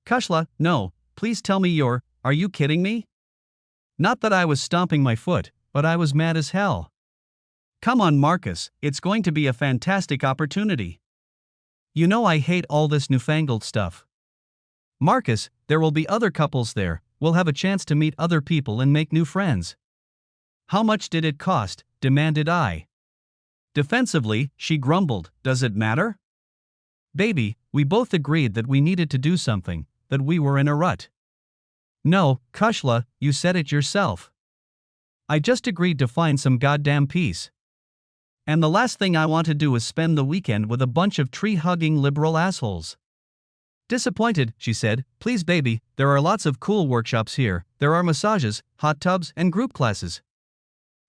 Kushla, no, please tell me are you kidding me? Not that I was stomping my foot, but I was mad as hell. Come on, Marcus, it's going to be a fantastic opportunity. You know I hate all this newfangled stuff. Marcus, there will be other couples there, we'll have a chance to meet other people and make new friends. How much did it cost? Demanded I. Defensively, she grumbled, does it matter? Baby, we both agreed that we needed to do something, that we were in a rut. No, Kushla, you said it yourself. I just agreed to find some goddamn peace. And the last thing I want to do is spend the weekend with a bunch of tree-hugging liberal assholes. Disappointed, she said, please baby, there are lots of cool workshops here, there are massages, hot tubs, and group classes.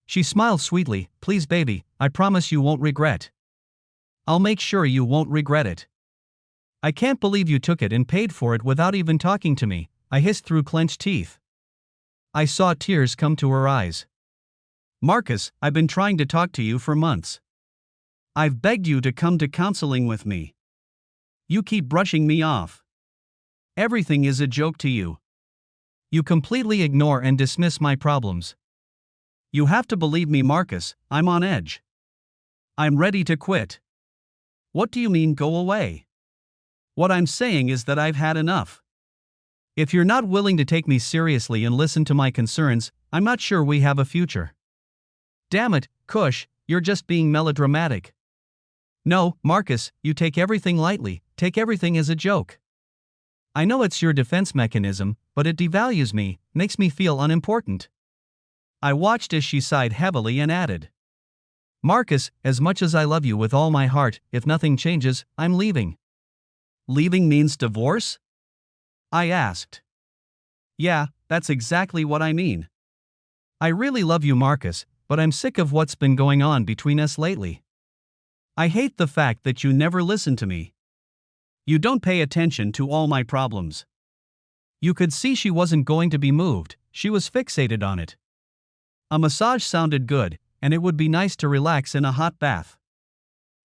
She smiled sweetly, please baby, I promise you won't regret. I'll make sure you won't regret it. I can't believe you took it and paid for it without even talking to me, I hissed through clenched teeth. I saw tears come to her eyes. Marcus, I've been trying to talk to you for months. I've begged you to come to counseling with me. You keep brushing me off. Everything is a joke to you. You completely ignore and dismiss my problems. You have to believe me, Marcus, I'm on edge. I'm ready to quit. What do you mean go away? What I'm saying is that I've had enough. If you're not willing to take me seriously and listen to my concerns, I'm not sure we have a future. Damn it, Kush, you're just being melodramatic. No, Marcus, you take everything lightly, take everything as a joke. I know it's your defense mechanism, but it devalues me, makes me feel unimportant. I watched as she sighed heavily and added. Marcus, as much as I love you with all my heart, if nothing changes, I'm leaving. Leaving means divorce? I asked. Yeah, that's exactly what I mean. I really love you, Marcus, but I'm sick of what's been going on between us lately. I hate the fact that you never listen to me. You don't pay attention to all my problems. You could see she wasn't going to be moved, she was fixated on it. A massage sounded good, and it would be nice to relax in a hot bath.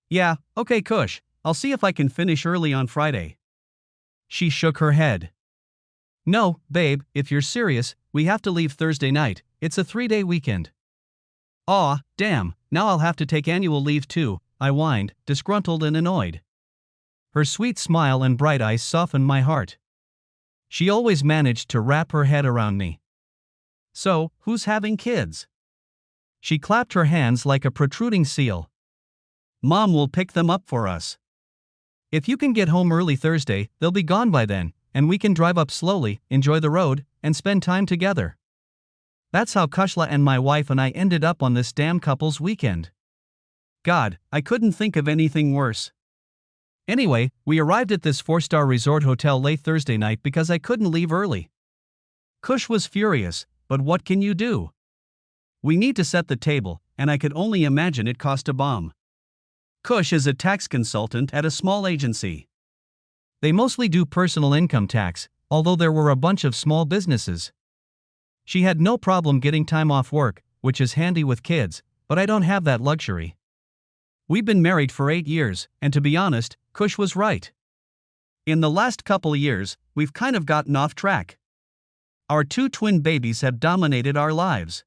Yeah, okay Kush, I'll see if I can finish early on Friday. She shook her head. No, babe, if you're serious, we have to leave Thursday night, it's a 3-day weekend. Aw, damn, now I'll have to take annual leave too, I whined, disgruntled and annoyed. Her sweet smile and bright eyes softened my heart. She always managed to wrap her head around me. So, who's having kids? She clapped her hands like a protruding seal. Mom will pick them up for us. If you can get home early Thursday, they'll be gone by then, and we can drive up slowly, enjoy the road, and spend time together. That's how Kushla and my wife and I ended up on this damn couple's weekend. God, I couldn't think of anything worse. Anyway, we arrived at this 4-star resort hotel late Thursday night because I couldn't leave early. Kush was furious, but what can you do? We need to set the table, and I could only imagine it cost a bomb. Kush is a tax consultant at a small agency. They mostly do personal income tax, although there were a bunch of small businesses. She had no problem getting time off work, which is handy with kids, but I don't have that luxury. We've been married for 8 years, and to be honest, Kush was right. In the last couple years, we've kind of gotten off track. Our 2 twin babies have dominated our lives.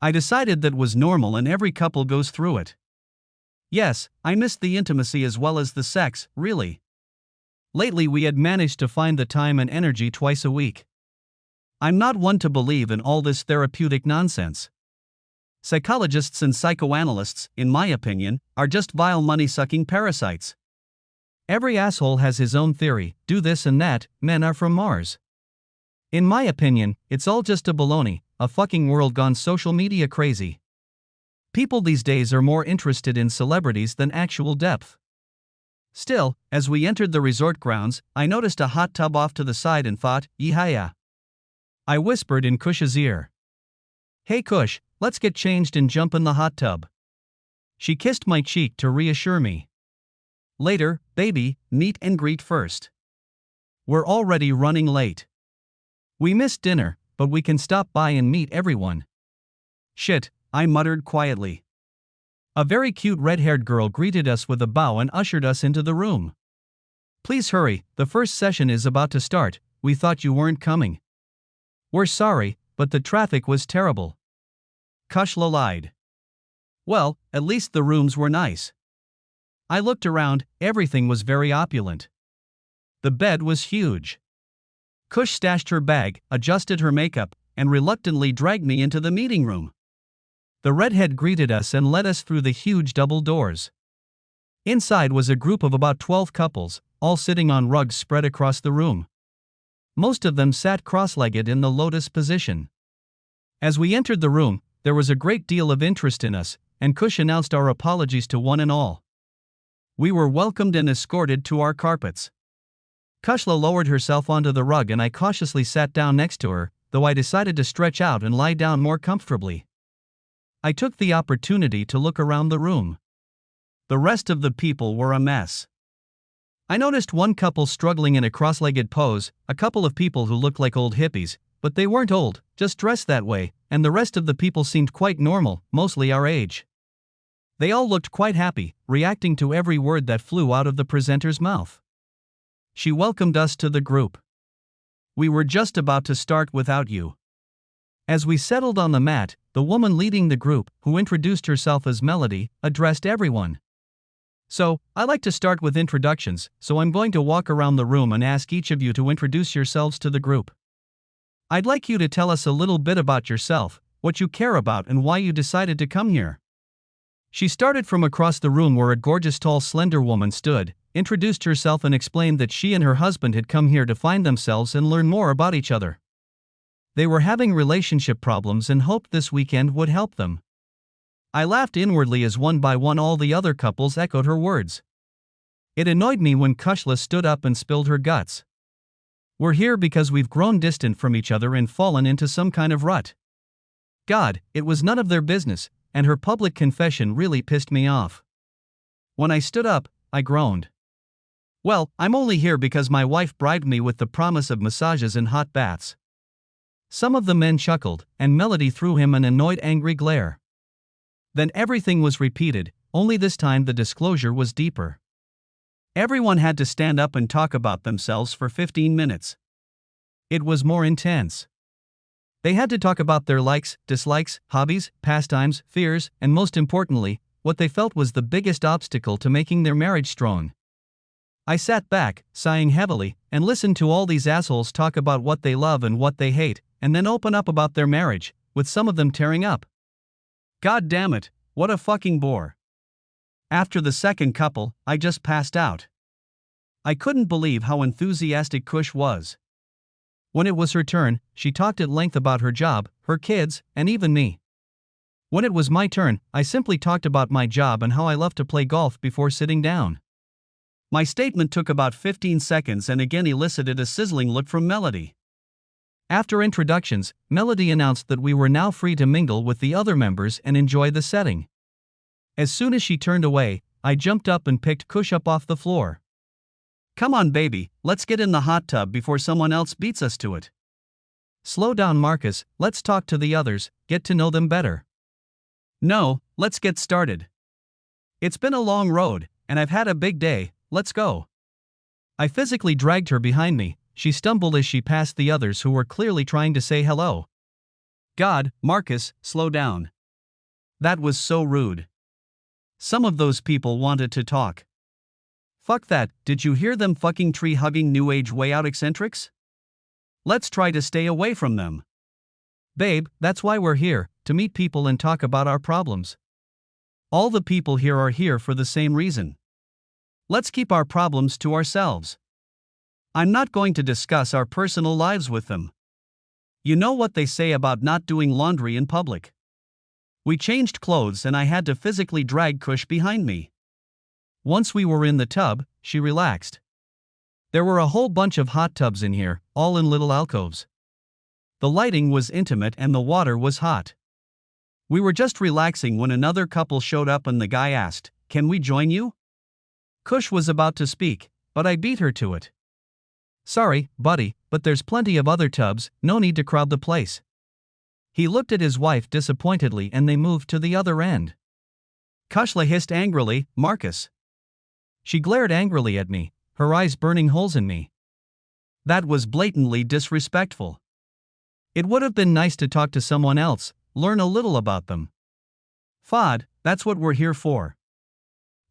I decided that was normal and every couple goes through it. Yes, I missed the intimacy as well as the sex, really. Lately we had managed to find the time and energy twice a week. I'm not one to believe in all this therapeutic nonsense. Psychologists and psychoanalysts, in my opinion, are just vile money-sucking parasites. Every asshole has his own theory, do this and that, men are from Mars. In my opinion, it's all just a baloney, a fucking world gone social media crazy. People these days are more interested in celebrities than actual depth. Still, as we entered the resort grounds, I noticed a hot tub off to the side and thought, yee-hi-ya. I whispered in Kush's ear. Hey Kush, let's get changed and jump in the hot tub. She kissed my cheek to reassure me. Later, baby, meet and greet first. We're already running late. We missed dinner, but we can stop by and meet everyone. Shit, I muttered quietly. A very cute red-haired girl greeted us with a bow and ushered us into the room. Please hurry, the first session is about to start, we thought you weren't coming. We're sorry, but the traffic was terrible. Kushla lied. Well, at least the rooms were nice. I looked around, everything was very opulent. The bed was huge. Kush stashed her bag, adjusted her makeup, and reluctantly dragged me into the meeting room. The redhead greeted us and led us through the huge double doors. Inside was a group of about 12 couples, all sitting on rugs spread across the room. Most of them sat cross-legged in the lotus position. As we entered the room, there was a great deal of interest in us, and Kush announced our apologies to one and all. We were welcomed and escorted to our carpets. Kushla lowered herself onto the rug and I cautiously sat down next to her, though I decided to stretch out and lie down more comfortably. I took the opportunity to look around the room. The rest of the people were a mess. I noticed one couple struggling in a cross-legged pose, a couple of people who looked like old hippies, but they weren't old, just dressed that way, and the rest of the people seemed quite normal, mostly our age. They all looked quite happy, reacting to every word that flew out of the presenter's mouth. She welcomed us to the group. We were just about to start without you. As we settled on the mat, the woman leading the group, who introduced herself as Melody, addressed everyone. So, I like to start with introductions, so I'm going to walk around the room and ask each of you to introduce yourselves to the group. I'd like you to tell us a little bit about yourself, what you care about and why you decided to come here. She started from across the room where a gorgeous tall slender woman stood, introduced herself and explained that she and her husband had come here to find themselves and learn more about each other. They were having relationship problems and hoped this weekend would help them. I laughed inwardly as one by one all the other couples echoed her words. It annoyed me when Kushla stood up and spilled her guts. We're here because we've grown distant from each other and fallen into some kind of rut. God, it was none of their business, and her public confession really pissed me off. When I stood up, I groaned. Well, I'm only here because my wife bribed me with the promise of massages and hot baths. Some of the men chuckled, and Melody threw him an annoyed angry glare. Then everything was repeated, only this time the disclosure was deeper. Everyone had to stand up and talk about themselves for 15 minutes. It was more intense. They had to talk about their likes, dislikes, hobbies, pastimes, fears, and most importantly, what they felt was the biggest obstacle to making their marriage strong. I sat back, sighing heavily, and listened to all these assholes talk about what they love and what they hate, and then open up about their marriage, with some of them tearing up. God damn it, what a fucking bore. After the second couple, I just passed out. I couldn't believe how enthusiastic Kush was. When it was her turn, she talked at length about her job, her kids, and even me. When it was my turn, I simply talked about my job and how I love to play golf before sitting down. My statement took about 15 seconds and again elicited a sizzling look from Melody. After introductions, Melody announced that we were now free to mingle with the other members and enjoy the setting. As soon as she turned away, I jumped up and picked Kush up off the floor. Come on baby, let's get in the hot tub before someone else beats us to it. Slow down Marcus, let's talk to the others, get to know them better. No, let's get started. It's been a long road, and I've had a big day, let's go. I physically dragged her behind me. She stumbled as she passed the others who were clearly trying to say hello. God, Marcus, slow down. That was so rude. Some of those people wanted to talk. Fuck that, did you hear them fucking tree-hugging new age way out eccentrics? Let's try to stay away from them. Babe, that's why we're here, to meet people and talk about our problems. All the people here are here for the same reason. Let's keep our problems to ourselves. I'm not going to discuss our personal lives with them. You know what they say about not doing laundry in public. We changed clothes and I had to physically drag Kush behind me. Once we were in the tub, she relaxed. There were a whole bunch of hot tubs in here, all in little alcoves. The lighting was intimate and the water was hot. We were just relaxing when another couple showed up and the guy asked, "Can we join you?" Kush was about to speak, but I beat her to it. Sorry, buddy, but there's plenty of other tubs, no need to crowd the place. He looked at his wife disappointedly and they moved to the other end. Kushla hissed angrily, Marcus. She glared angrily at me, her eyes burning holes in me. That was blatantly disrespectful. It would have been nice to talk to someone else, learn a little about them. Fod, that's what we're here for.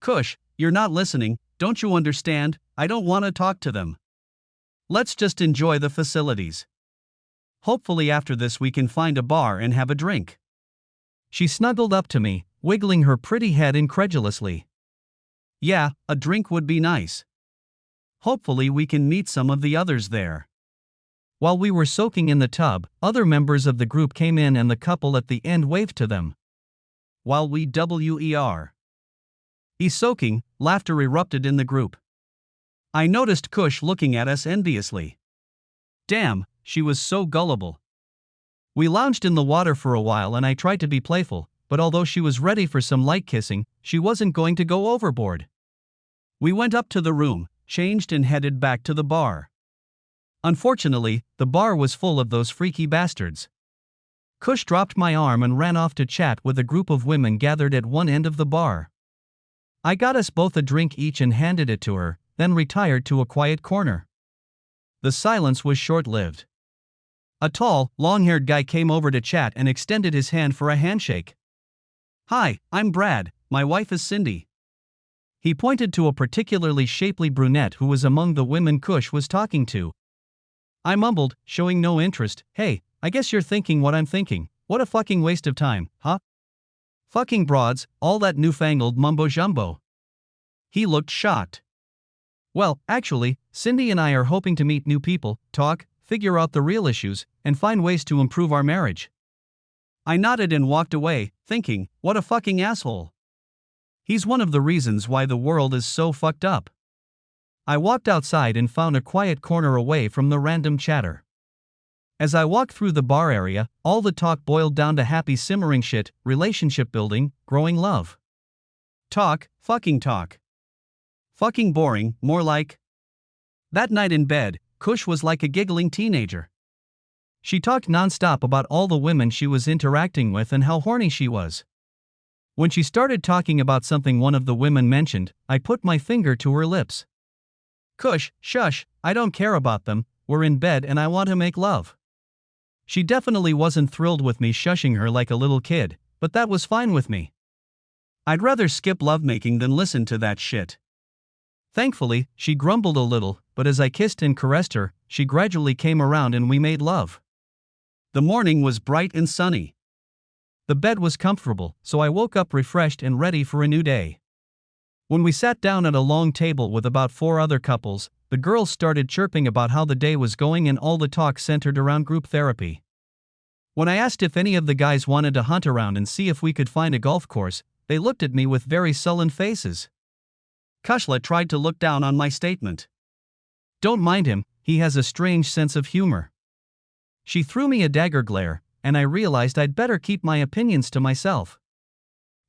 Kush, you're not listening, don't you understand? I don't want to talk to them. Let's just enjoy the facilities. Hopefully after this we can find a bar and have a drink. She snuggled up to me, wiggling her pretty head incredulously. Yeah, a drink would be nice. Hopefully we can meet some of the others there. While we were soaking in the tub, other members of the group came in and the couple at the end waved to them. While we soaking, laughter erupted in the group. I noticed Kush looking at us enviously. Damn, she was so gullible. We lounged in the water for a while and I tried to be playful, but although she was ready for some light kissing, she wasn't going to go overboard. We went up to the room, changed and headed back to the bar. Unfortunately, the bar was full of those freaky bastards. Kush dropped my arm and ran off to chat with a group of women gathered at one end of the bar. I got us both a drink each and handed it to her, then retired to a quiet corner. The silence was short-lived. A tall, long-haired guy came over to chat and extended his hand for a handshake. Hi, I'm Brad, my wife is Cindy. He pointed to a particularly shapely brunette who was among the women Kush was talking to. I mumbled, showing no interest, hey, I guess you're thinking what I'm thinking, what a fucking waste of time, huh? Fucking broads, all that newfangled mumbo-jumbo. He looked shocked. Well, actually, Cindy and I are hoping to meet new people, talk, figure out the real issues, and find ways to improve our marriage. I nodded and walked away, thinking, what a fucking asshole. He's one of the reasons why the world is so fucked up. I walked outside and found a quiet corner away from the random chatter. As I walked through the bar area, all the talk boiled down to happy simmering shit, relationship building, growing love. Talk, fucking talk. Fucking boring, more like. That night in bed, Kush was like a giggling teenager. She talked nonstop about all the women she was interacting with and how horny she was. When she started talking about something one of the women mentioned, I put my finger to her lips. Kush, shush, I don't care about them, we're in bed and I want to make love. She definitely wasn't thrilled with me shushing her like a little kid, but that was fine with me. I'd rather skip lovemaking than listen to that shit. Thankfully, she grumbled a little, but as I kissed and caressed her, she gradually came around and we made love. The morning was bright and sunny. The bed was comfortable, so I woke up refreshed and ready for a new day. When we sat down at a long table with about 4 other couples, the girls started chirping about how the day was going and all the talk centered around group therapy. When I asked if any of the guys wanted to hunt around and see if we could find a golf course, they looked at me with very sullen faces. Kushla tried to look down on my statement. Don't mind him, he has a strange sense of humor. She threw me a dagger glare, and I realized I'd better keep my opinions to myself.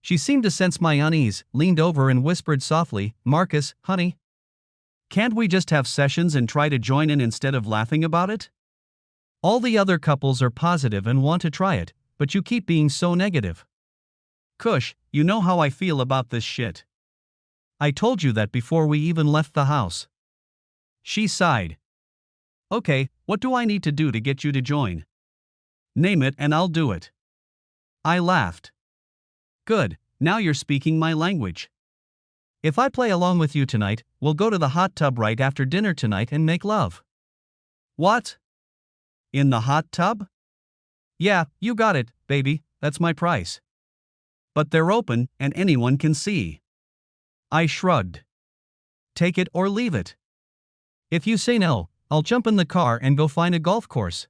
She seemed to sense my unease, leaned over and whispered softly, Marcus, honey. Can't we just have sessions and try to join in instead of laughing about it? All the other couples are positive and want to try it, but you keep being so negative. Kush, you know how I feel about this shit. I told you that before we even left the house. She sighed. Okay, what do I need to do to get you to join? Name it and I'll do it. I laughed. Good, now you're speaking my language. If I play along with you tonight, we'll go to the hot tub right after dinner tonight and make love. What? In the hot tub? Yeah, you got it, baby, that's my price. But they're open and anyone can see. I shrugged. Take it or leave it. If you say no, I'll jump in the car and go find a golf course.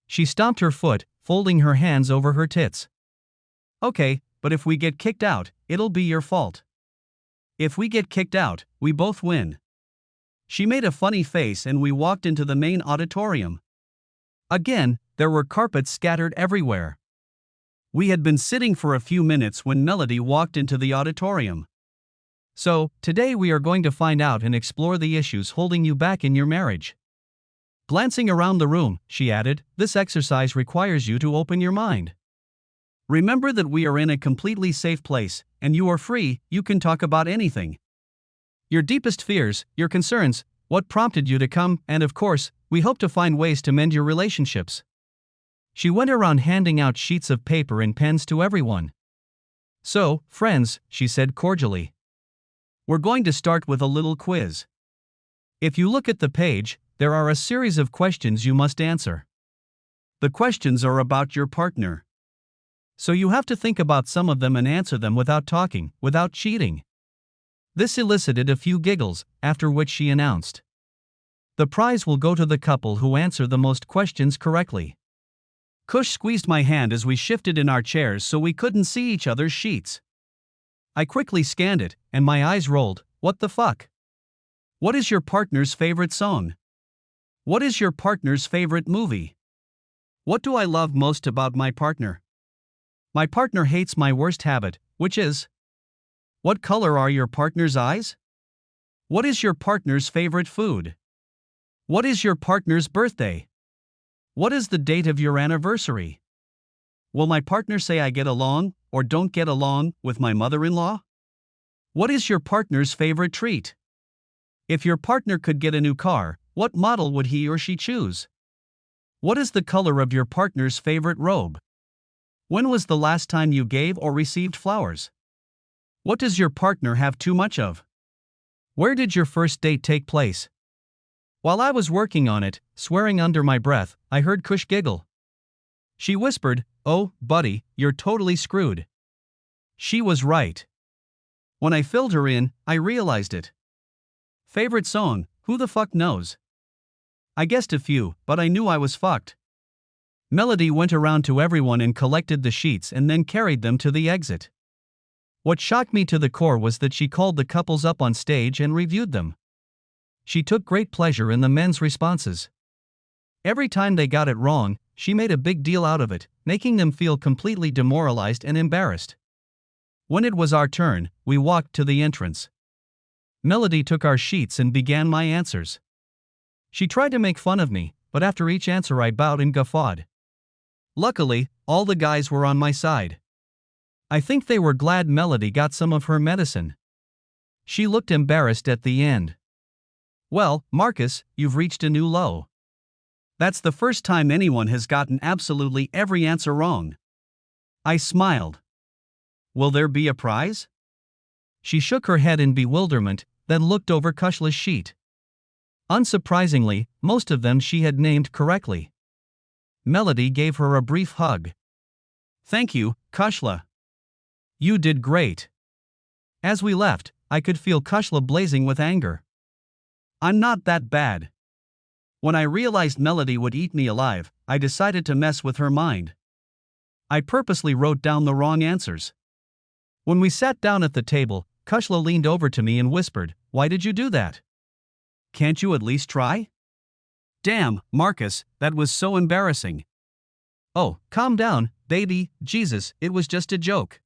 She stomped her foot, folding her hands over her tits. Okay, but if we get kicked out, it'll be your fault. If we get kicked out, we both win. She made a funny face and we walked into the main auditorium. Again, there were carpets scattered everywhere. We had been sitting for a few minutes when Melody walked into the auditorium. So, today we are going to find out and explore the issues holding you back in your marriage. Glancing around the room, she added, this exercise requires you to open your mind. Remember that we are in a completely safe place, and you are free, you can talk about anything. Your deepest fears, your concerns, what prompted you to come, and of course, we hope to find ways to mend your relationships. She went around handing out sheets of paper and pens to everyone. So, friends, she said cordially, we're going to start with a little quiz. If you look at the page, there are a series of questions you must answer. The questions are about your partner. So you have to think about some of them and answer them without talking, without cheating. This elicited a few giggles, after which she announced, the prize will go to the couple who answer the most questions correctly. Kush squeezed my hand as we shifted in our chairs so we couldn't see each other's sheets. I quickly scanned it, and my eyes rolled. What the fuck? What is your partner's favorite song? What is your partner's favorite movie? What do I love most about my partner? My partner hates my worst habit, which is... What color are your partner's eyes? What is your partner's favorite food? What is your partner's birthday? What is the date of your anniversary? Will my partner say I get along, or don't get along, with my mother-in-law? What is your partner's favorite treat? If your partner could get a new car, what model would he or she choose? What is the color of your partner's favorite robe? When was the last time you gave or received flowers? What does your partner have too much of? Where did your first date take place? While I was working on it, swearing under my breath, I heard Kush giggle. She whispered, "Oh, buddy, you're totally screwed." She was right. When I filled her in, I realized it. Favorite song, who the fuck knows? I guessed a few, but I knew I was fucked. Melody went around to everyone and collected the sheets and then carried them to the exit. What shocked me to the core was that she called the couples up on stage and reviewed them. She took great pleasure in the men's responses. Every time they got it wrong, she made a big deal out of it, making them feel completely demoralized and embarrassed. When it was our turn, we walked to the entrance. Melody took our sheets and began my answers. She tried to make fun of me, but after each answer I bowed and guffawed. Luckily, all the guys were on my side. I think they were glad Melody got some of her medicine. She looked embarrassed at the end. Well, Marcus, you've reached a new low. That's the first time anyone has gotten absolutely every answer wrong. I smiled. Will there be a prize? She shook her head in bewilderment, then looked over Kushla's sheet. Unsurprisingly, most of them she had named correctly. Melody gave her a brief hug. Thank you, Kushla. You did great. As we left, I could feel Kushla blazing with anger. I'm not that bad. When I realized Melody would eat me alive, I decided to mess with her mind. I purposely wrote down the wrong answers. When we sat down at the table, Kushla leaned over to me and whispered, "Why did you do that? Can't you at least try?" Damn, Marcus, that was so embarrassing. Oh, calm down, baby, Jesus, it was just a joke.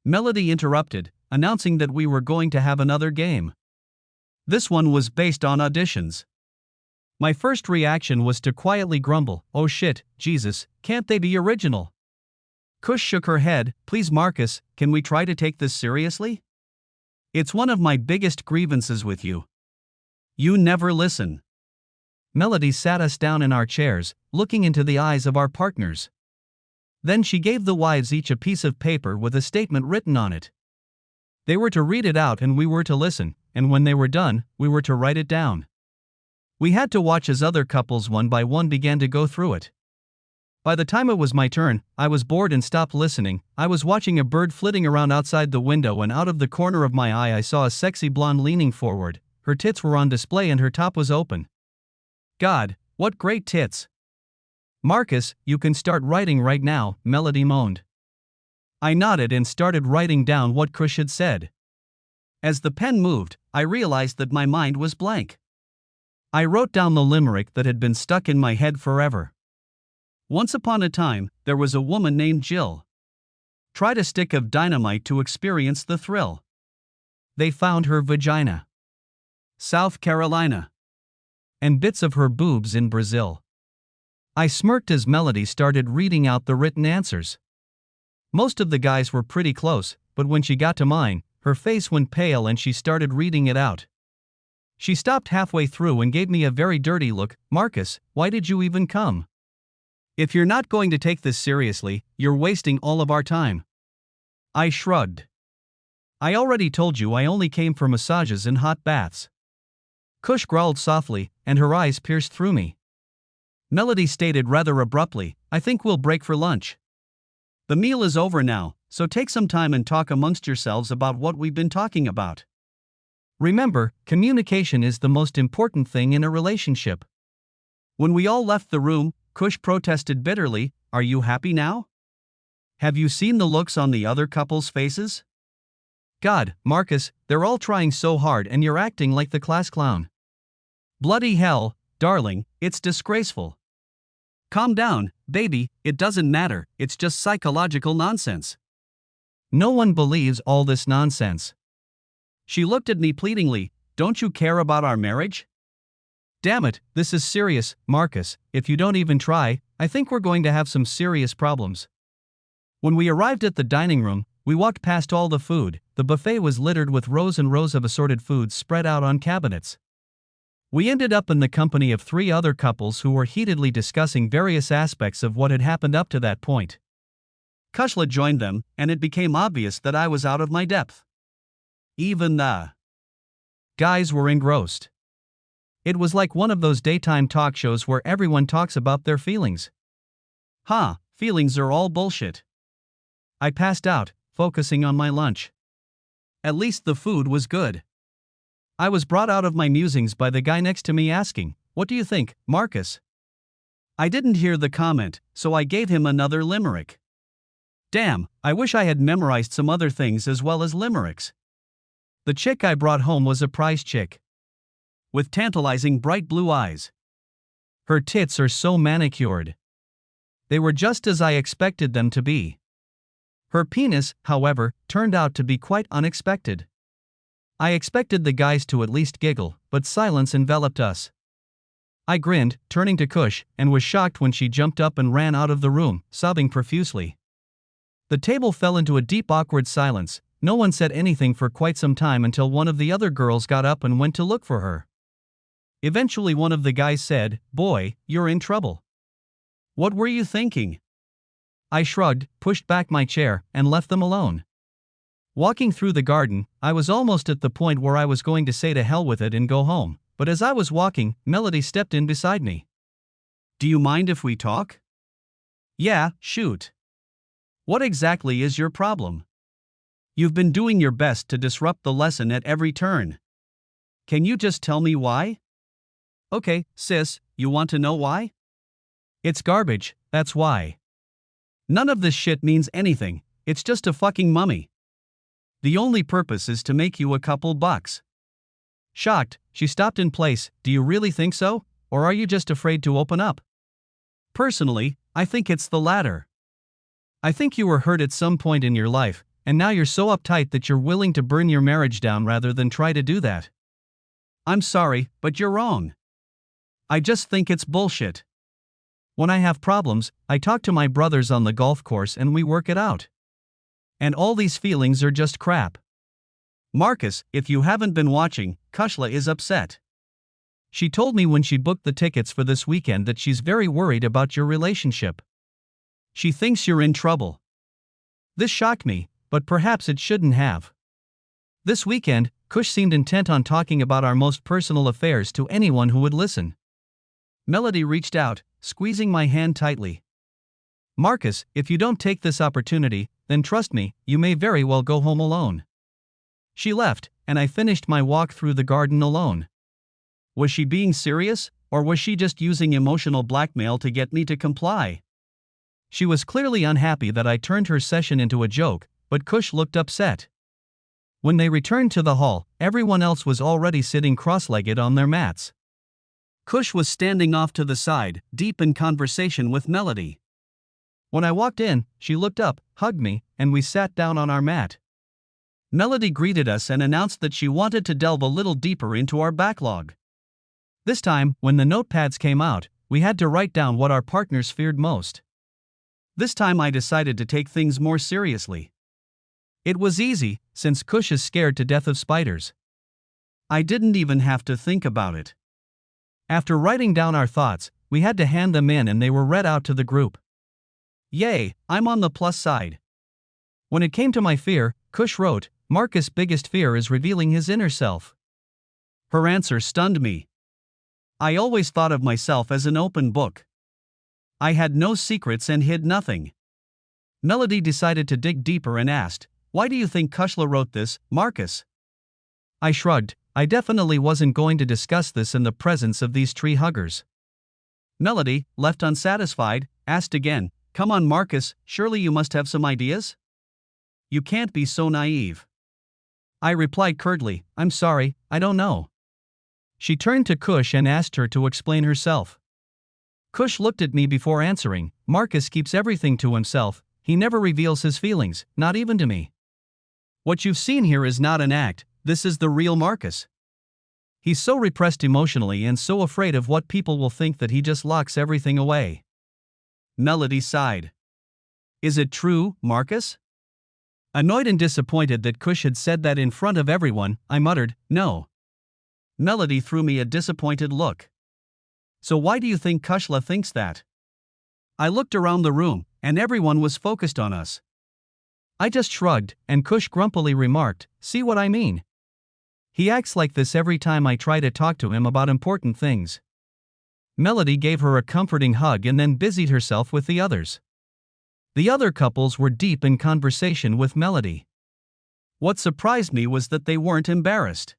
Melody interrupted, announcing that we were going to have another game. This one was based on auditions. My first reaction was to quietly grumble, "Oh shit, Jesus, can't they be original?" Kush shook her head, "Please Marcus, can we try to take this seriously? It's one of my biggest grievances with you. You never listen." Melody sat us down in our chairs, looking into the eyes of our partners. Then she gave the wives each a piece of paper with a statement written on it. They were to read it out and we were to listen, and when they were done, we were to write it down. We had to watch as other couples one by one began to go through it. By the time it was my turn, I was bored and stopped listening. I was watching a bird flitting around outside the window, and out of the corner of my eye I saw a sexy blonde leaning forward. Her tits were on display and her top was open. God, what great tits. Marcus, you can start writing right now, Melody moaned. I nodded and started writing down what Kush had said. As the pen moved, I realized that my mind was blank. I wrote down the limerick that had been stuck in my head forever. Once upon a time, there was a woman named Jill. Tried a stick of dynamite to experience the thrill. They found her vagina. South Carolina. And bits of her boobs in Brazil. I smirked as Melody started reading out the written answers. Most of the guys were pretty close, but when she got to mine, her face went pale and she started reading it out. She stopped halfway through and gave me a very dirty look. "Marcus, why did you even come? If you're not going to take this seriously, you're wasting all of our time." I shrugged. "I already told you I only came for massages and hot baths." Kush growled softly, and her eyes pierced through me. Melody stated rather abruptly, "I think we'll break for lunch. The meal is over now, so take some time and talk amongst yourselves about what we've been talking about. Remember, communication is the most important thing in a relationship." When we all left the room, Kush protested bitterly, "Are you happy now? Have you seen the looks on the other couple's faces? God, Marcus, they're all trying so hard and you're acting like the class clown. Bloody hell, darling, it's disgraceful. Calm down, baby, it doesn't matter, it's just psychological nonsense. No one believes all this nonsense." She looked at me pleadingly, "Don't you care about our marriage? Damn it, this is serious, Marcus. If you don't even try, I think we're going to have some serious problems." When we arrived at the dining room, we walked past all the food. The buffet was littered with rows and rows of assorted foods spread out on cabinets. We ended up in the company of 3 other couples who were heatedly discussing various aspects of what had happened up to that point. Kushla joined them, and it became obvious that I was out of my depth. Even the guys were engrossed. It was like one of those daytime talk shows where everyone talks about their feelings. Feelings are all bullshit. I passed out, focusing on my lunch. At least the food was good. I was brought out of my musings by the guy next to me asking, "What do you think, Marcus?" I didn't hear the comment, so I gave him another limerick. Damn, I wish I had memorized some other things as well as limericks. The chick I brought home was a prize chick. With tantalizing bright blue eyes. Her tits are so manicured. They were just as I expected them to be. Her penis, however, turned out to be quite unexpected. I expected the guys to at least giggle, but silence enveloped us. I grinned, turning to Kush, and was shocked when she jumped up and ran out of the room, sobbing profusely. The table fell into a deep awkward silence. No one said anything for quite some time until one of the other girls got up and went to look for her. Eventually one of the guys said, "Boy, you're in trouble. What were you thinking?" I shrugged, pushed back my chair, and left them alone. Walking through the garden, I was almost at the point where I was going to say to hell with it and go home, but as I was walking, Melody stepped in beside me. "Do you mind if we talk?" "Yeah, shoot. What exactly is your problem? You've been doing your best to disrupt the lesson at every turn. Can you just tell me why?" "Okay, sis, you want to know why? It's garbage, that's why. None of this shit means anything, it's just a fucking mummy. The only purpose is to make you a couple bucks." Shocked, she stopped in place. "Do you really think so, or are you just afraid to open up?" "Personally, I think it's the latter. I think you were hurt at some point in your life, and now you're so uptight that you're willing to burn your marriage down rather than try to do that. I'm sorry, but you're wrong. I just think it's bullshit. When I have problems, I talk to my brothers on the golf course and we work it out. And all these feelings are just crap." Marcus, if you haven't been watching, Kushla is upset. She told me when she booked the tickets for this weekend that she's very worried about your relationship. She thinks you're in trouble. This shocked me, but perhaps it shouldn't have. This weekend, Kush seemed intent on talking about our most personal affairs to anyone who would listen. Melody reached out, squeezing my hand tightly. "Marcus, if you don't take this opportunity, then trust me, you may very well go home alone." She left, and I finished my walk through the garden alone. Was she being serious, or was she just using emotional blackmail to get me to comply? She was clearly unhappy that I turned her session into a joke, but Kush looked upset. When they returned to the hall, everyone else was already sitting cross-legged on their mats. Kush was standing off to the side, deep in conversation with Melody. When I walked in, she looked up, hugged me, and we sat down on our mat. Melody greeted us and announced that she wanted to delve a little deeper into our backlog. This time, when the notepads came out, we had to write down what our partners feared most. This time I decided to take things more seriously. It was easy, since Kush is scared to death of spiders. I didn't even have to think about it. After writing down our thoughts, we had to hand them in and they were read out to the group. Yay, I'm on the plus side. When it came to my fear, Kush wrote, Marcus' biggest fear is revealing his inner self. Her answer stunned me. I always thought of myself as an open book. I had no secrets and hid nothing. Melody decided to dig deeper and asked, why do you think Kushla wrote this, Marcus? I shrugged. I definitely wasn't going to discuss this in the presence of these tree huggers. Melody, left unsatisfied, asked again, come on Marcus, surely you must have some ideas? You can't be so naive. I replied curtly, I'm sorry, I don't know. She turned to Kush and asked her to explain herself. Kush looked at me before answering, Marcus keeps everything to himself, he never reveals his feelings, not even to me. What you've seen here is not an act, this is the real Marcus. He's so repressed emotionally and so afraid of what people will think that he just locks everything away. Melody sighed. Is it true, Marcus? Annoyed and disappointed that Kush had said that in front of everyone, I muttered, no. Melody threw me a disappointed look. So why do you think Kushla thinks that? I looked around the room, and everyone was focused on us. I just shrugged, and Kush grumpily remarked, see what I mean? He acts like this every time I try to talk to him about important things. Melody gave her a comforting hug and then busied herself with the others. The other couples were deep in conversation with Melody. What surprised me was that they weren't embarrassed.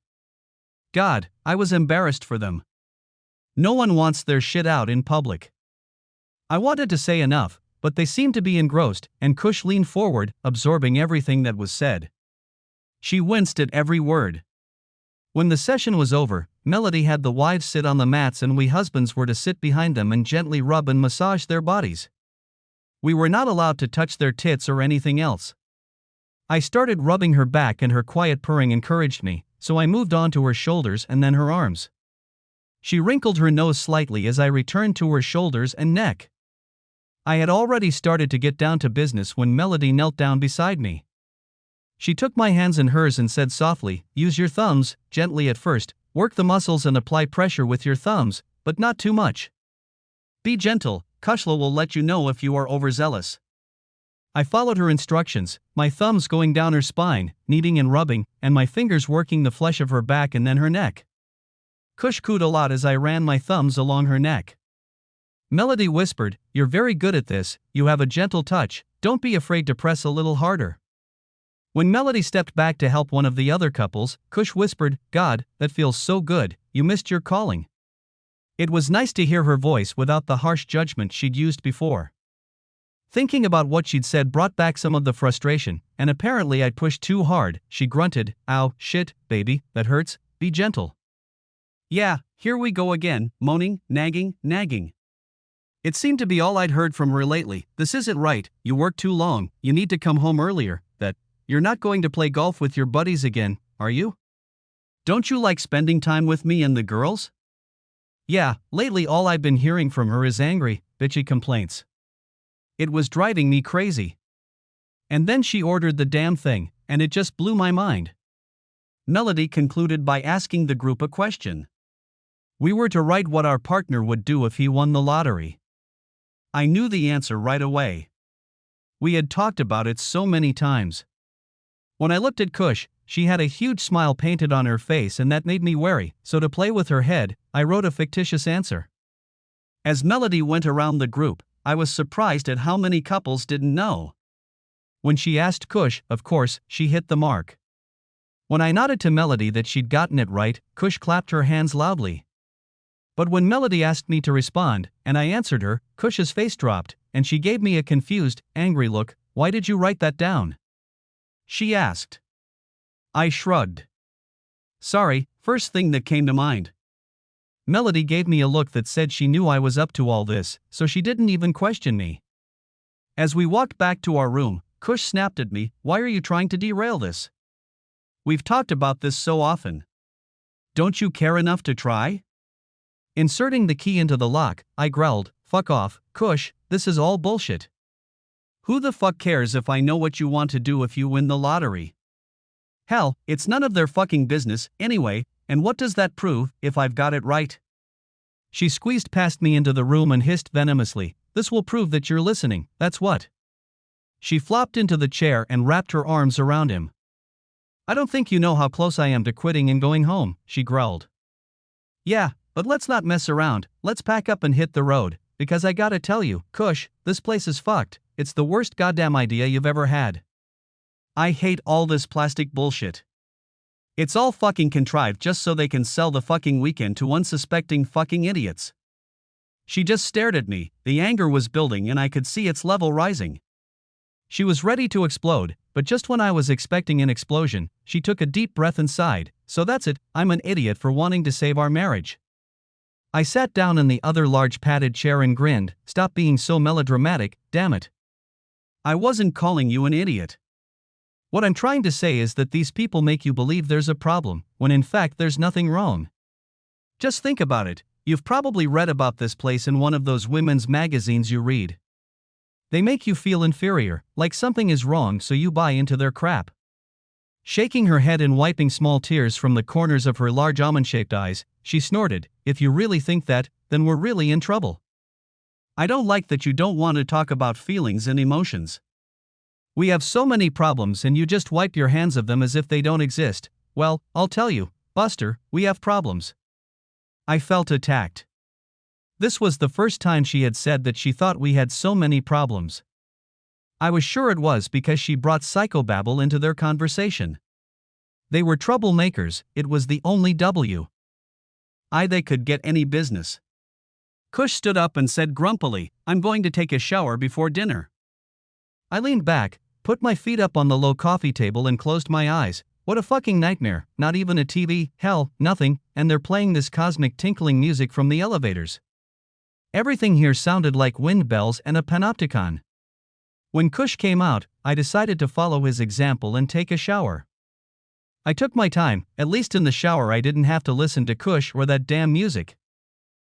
God, I was embarrassed for them. No one wants their shit out in public. I wanted to say enough, but they seemed to be engrossed, and Kush leaned forward, absorbing everything that was said. She winced at every word. When the session was over, Melody had the wives sit on the mats and we husbands were to sit behind them and gently rub and massage their bodies. We were not allowed to touch their tits or anything else. I started rubbing her back and her quiet purring encouraged me, so I moved on to her shoulders and then her arms. She wrinkled her nose slightly as I returned to her shoulders and neck. I had already started to get down to business when Melody knelt down beside me. She took my hands in hers and said softly, use your thumbs, gently at first, work the muscles and apply pressure with your thumbs, but not too much. Be gentle, Kushla will let you know if you are overzealous. I followed her instructions, my thumbs going down her spine, kneading and rubbing, and my fingers working the flesh of her back and then her neck. Kush cooed a lot as I ran my thumbs along her neck. Melody whispered, you're very good at this, you have a gentle touch, don't be afraid to press a little harder. When Melody stepped back to help one of the other couples, Kush whispered, God, that feels so good, you missed your calling. It was nice to hear her voice without the harsh judgment she'd used before. Thinking about what she'd said brought back some of the frustration, and apparently I'd pushed too hard. She grunted, ow, shit, baby, that hurts, be gentle. Yeah, here we go again, moaning, nagging. It seemed to be all I'd heard from her lately, this isn't right, you work too long, you need to come home earlier, that, you're not going to play golf with your buddies again, are you? Don't you like spending time with me and the girls? Yeah, lately all I've been hearing from her is angry, bitchy complaints. It was driving me crazy. And then she ordered the damn thing, and it just blew my mind. Melody concluded by asking the group a question. We were to write what our partner would do if he won the lottery. I knew the answer right away. We had talked about it so many times. When I looked at Kush, she had a huge smile painted on her face and that made me wary, so to play with her head, I wrote a fictitious answer. As Melody went around the group, I was surprised at how many couples didn't know. When she asked Kush, of course, she hit the mark. When I nodded to Melody that she'd gotten it right, Kush clapped her hands loudly. But when Melody asked me to respond, and I answered her, Kush's face dropped, and she gave me a confused, angry look. Why did you write that down? She asked. I shrugged. Sorry, first thing that came to mind. Melody gave me a look that said she knew I was up to all this, so she didn't even question me. As we walked back to our room, Kush snapped at me, why are you trying to derail this? We've talked about this so often. Don't you care enough to try? Inserting the key into the lock, I growled, fuck off, Kush, this is all bullshit. Who the fuck cares if I know what you want to do if you win the lottery? Hell, it's none of their fucking business, anyway, and what does that prove, if I've got it right? She squeezed past me into the room and hissed venomously, "This will prove that you're listening, that's what." She flopped into the chair and wrapped her arms around him. "I don't think you know how close I am to quitting and going home," she growled. "Yeah, but let's not mess around, let's pack up and hit the road, because I gotta tell you, Kush, this place is fucked, it's the worst goddamn idea you've ever had. I hate all this plastic bullshit. It's all fucking contrived just so they can sell the fucking weekend to unsuspecting fucking idiots." She just stared at me, the anger was building and I could see its level rising. She was ready to explode, but just when I was expecting an explosion, she took a deep breath and sighed, "So that's it, I'm an idiot for wanting to save our marriage." I sat down in the other large padded chair and grinned, "Stop being so melodramatic, damn it. I wasn't calling you an idiot. What I'm trying to say is that these people make you believe there's a problem, when in fact there's nothing wrong. Just think about it, you've probably read about this place in one of those women's magazines you read. They make you feel inferior, like something is wrong, so you buy into their crap." Shaking her head and wiping small tears from the corners of her large almond-shaped eyes, she snorted, "If you really think that, then we're really in trouble. I don't like that you don't want to talk about feelings and emotions. We have so many problems and you just wipe your hands of them as if they don't exist. Well, I'll tell you, Buster, we have problems." I felt attacked. This was the first time she had said that she thought we had so many problems. I was sure it was because she brought psychobabble into their conversation. They were troublemakers, it was the only W. They could get any business. Kush stood up and said grumpily, "I'm going to take a shower before dinner." I leaned back, put my feet up on the low coffee table and closed my eyes. What a fucking nightmare, not even a TV, hell, nothing, and they're playing this cosmic tinkling music from the elevators. Everything here sounded like wind bells and a panopticon. When Kush came out, I decided to follow his example and take a shower. I took my time, at least in the shower I didn't have to listen to Kush or that damn music.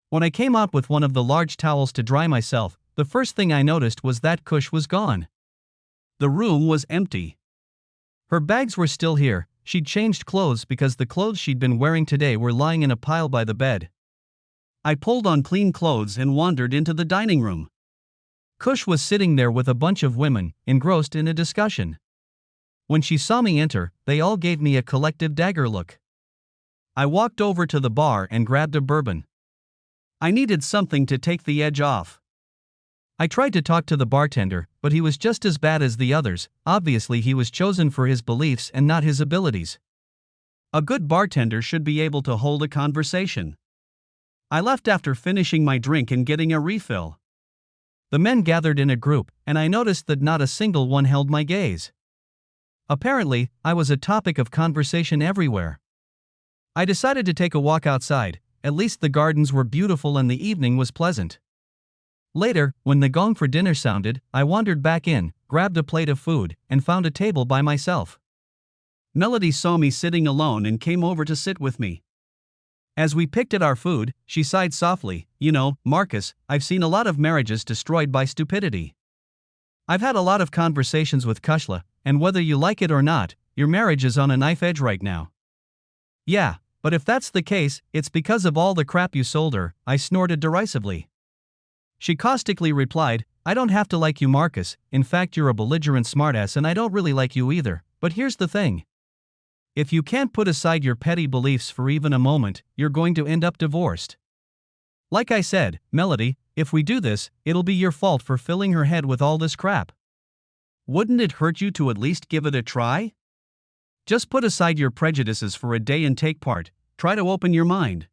When I came out with one of the large towels to dry myself, the first thing I noticed was that Kush was gone. The room was empty. Her bags were still here, she'd changed clothes because the clothes she'd been wearing today were lying in a pile by the bed. I pulled on clean clothes and wandered into the dining room. Kush was sitting there with a bunch of women, engrossed in a discussion. When she saw me enter, they all gave me a collective dagger look. I walked over to the bar and grabbed a bourbon. I needed something to take the edge off. I tried to talk to the bartender, but he was just as bad as the others. Obviously he was chosen for his beliefs and not his abilities. A good bartender should be able to hold a conversation. I left after finishing my drink and getting a refill. The men gathered in a group, and I noticed that not a single one held my gaze. Apparently, I was a topic of conversation everywhere. I decided to take a walk outside, at least the gardens were beautiful and the evening was pleasant. Later, when the gong for dinner sounded, I wandered back in, grabbed a plate of food, and found a table by myself. Melody saw me sitting alone and came over to sit with me. As we picked at our food, she sighed softly, "You know, Marcus, I've seen a lot of marriages destroyed by stupidity. I've had a lot of conversations with Kushla, and whether you like it or not, your marriage is on a knife edge right now." "Yeah, but if that's the case, it's because of all the crap you sold her," I snorted derisively. She caustically replied, "I don't have to like you, Marcus, in fact you're a belligerent smartass and I don't really like you either, but here's the thing. If you can't put aside your petty beliefs for even a moment, you're going to end up divorced. Like I said, Melody, if we do this, it'll be your fault for filling her head with all this crap. Wouldn't it hurt you to at least give it a try? Just put aside your prejudices for a day and take part, try to open your mind."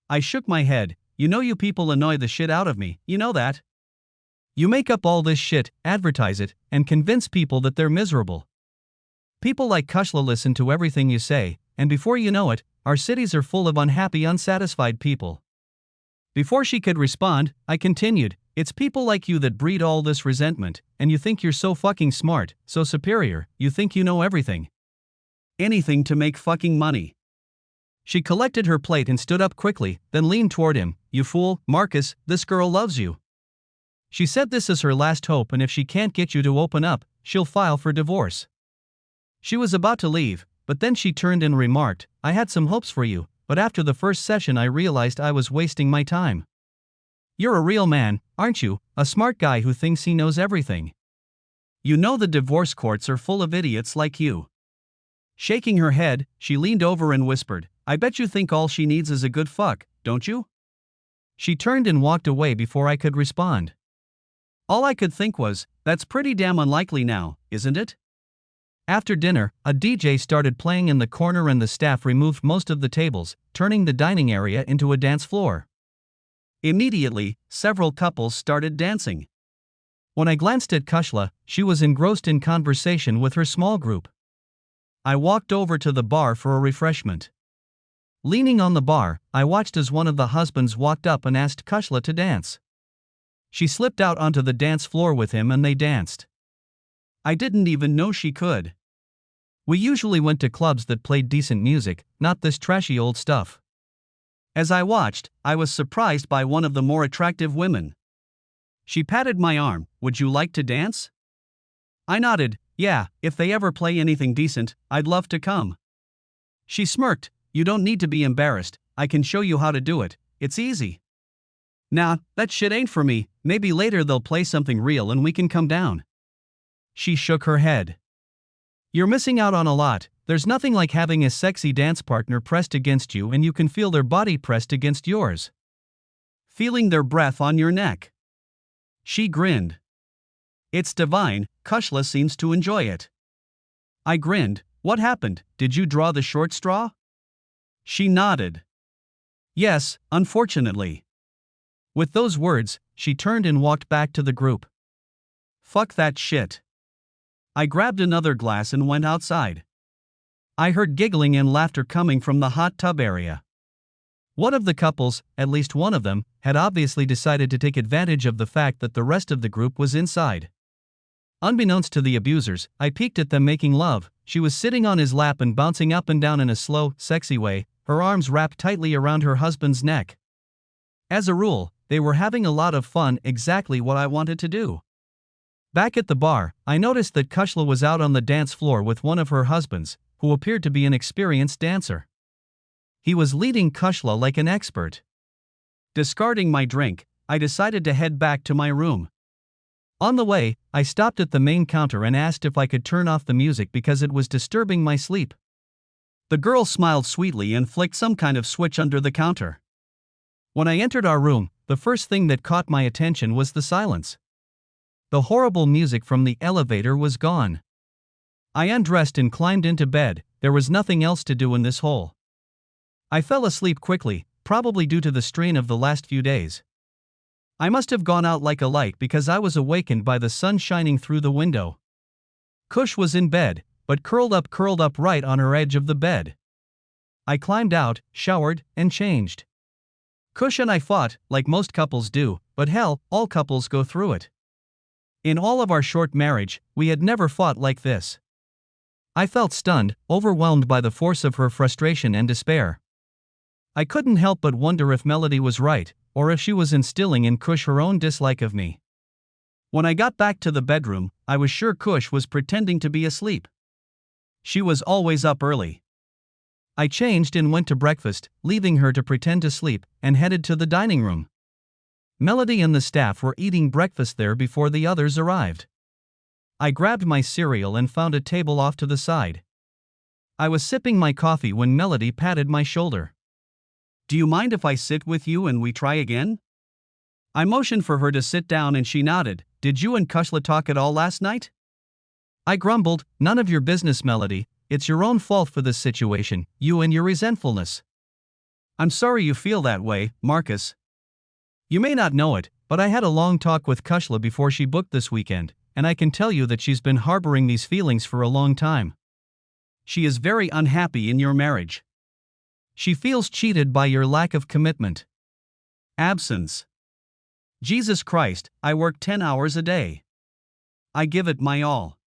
I shook my head. "You know you people annoy the shit out of me, you know that. You make up all this shit, advertise it, and convince people that they're miserable. People like Kushla listen to everything you say, and before you know it, our cities are full of unhappy, unsatisfied people." Before she could respond, I continued, "It's people like you that breed all this resentment, and you think you're so fucking smart, so superior, you think you know everything. Anything to make fucking money." She collected her plate and stood up quickly, then leaned toward him. "You fool, Marcus, this girl loves you. She said this is her last hope, and if she can't get you to open up, she'll file for divorce. She was about to leave, but then she turned and remarked, "I had some hopes for you, but after the first session I realized I was wasting my time." "You're a real man, aren't you, a smart guy who thinks he knows everything. You know the divorce courts are full of idiots like you." Shaking her head, she leaned over and whispered, "I bet you think all she needs is a good fuck, don't you?" She turned and walked away before I could respond. All I could think was, that's pretty damn unlikely now, isn't it? After dinner, a DJ started playing in the corner and the staff removed most of the tables, turning the dining area into a dance floor. Immediately, several couples started dancing. When I glanced at Kushla, she was engrossed in conversation with her small group. I walked over to the bar for a refreshment. Leaning on the bar, I watched as one of the husbands walked up and asked Kushla to dance. She slipped out onto the dance floor with him and they danced. I didn't even know she could. We usually went to clubs that played decent music, not this trashy old stuff. As I watched, I was surprised by one of the more attractive women. She patted my arm, "Would you like to dance?" I nodded, "Yeah, if they ever play anything decent, I'd love to come." She smirked, "You don't need to be embarrassed, I can show you how to do it, it's easy." "Nah, that shit ain't for me, maybe later they'll play something real and we can come down." She shook her head. "You're missing out on a lot, there's nothing like having a sexy dance partner pressed against you and you can feel their body pressed against yours. Feeling their breath on your neck." She grinned. "It's divine, Kushla seems to enjoy it." I grinned, "What happened, did you draw the short straw?" She nodded. "Yes, unfortunately." With those words, she turned and walked back to the group. Fuck that shit. I grabbed another glass and went outside. I heard giggling and laughter coming from the hot tub area. One of the couples, at least one of them, had obviously decided to take advantage of the fact that the rest of the group was inside. Unbeknownst to the abusers, I peeked at them making love. She was sitting on his lap and bouncing up and down in a slow, sexy way, her arms wrapped tightly around her husband's neck. As a rule, they were having a lot of fun, exactly what I wanted to do. Back at the bar, I noticed that Kushla was out on the dance floor with one of her husbands, who appeared to be an experienced dancer. He was leading Kushla like an expert. Discarding my drink, I decided to head back to my room. On the way, I stopped at the main counter and asked if I could turn off the music because it was disturbing my sleep. The girl smiled sweetly and flicked some kind of switch under the counter. When I entered our room, the first thing that caught my attention was the silence. The horrible music from the elevator was gone. I undressed and climbed into bed. There was nothing else to do in this hole. I fell asleep quickly, probably due to the strain of the last few days. I must have gone out like a light because I was awakened by the sun shining through the window. Kush was in bed, but curled up right on her edge of the bed. I climbed out, showered, and changed. Kush and I fought, like most couples do, but hell, all couples go through it. In all of our short marriage, we had never fought like this. I felt stunned, overwhelmed by the force of her frustration and despair. I couldn't help but wonder if Melody was right, or if she was instilling in Kush her own dislike of me. When I got back to the bedroom, I was sure Kush was pretending to be asleep. She was always up early. I changed and went to breakfast, leaving her to pretend to sleep, and headed to the dining room. Melody and the staff were eating breakfast there before the others arrived. I grabbed my cereal and found a table off to the side. I was sipping my coffee when Melody patted my shoulder. "Do you mind if I sit with you and we try again?" I motioned for her to sit down and she nodded. "Did you and Kushla talk at all last night?" I grumbled, "None of your business, Melody. It's your own fault for this situation, you and your resentfulness." "I'm sorry you feel that way, Marcus. You may not know it, but I had a long talk with Kushla before she booked this weekend, and I can tell you that she's been harboring these feelings for a long time. She is very unhappy in your marriage. She feels cheated by your lack of commitment. Absence. Jesus Christ, I work 10 hours a day. I give it my all.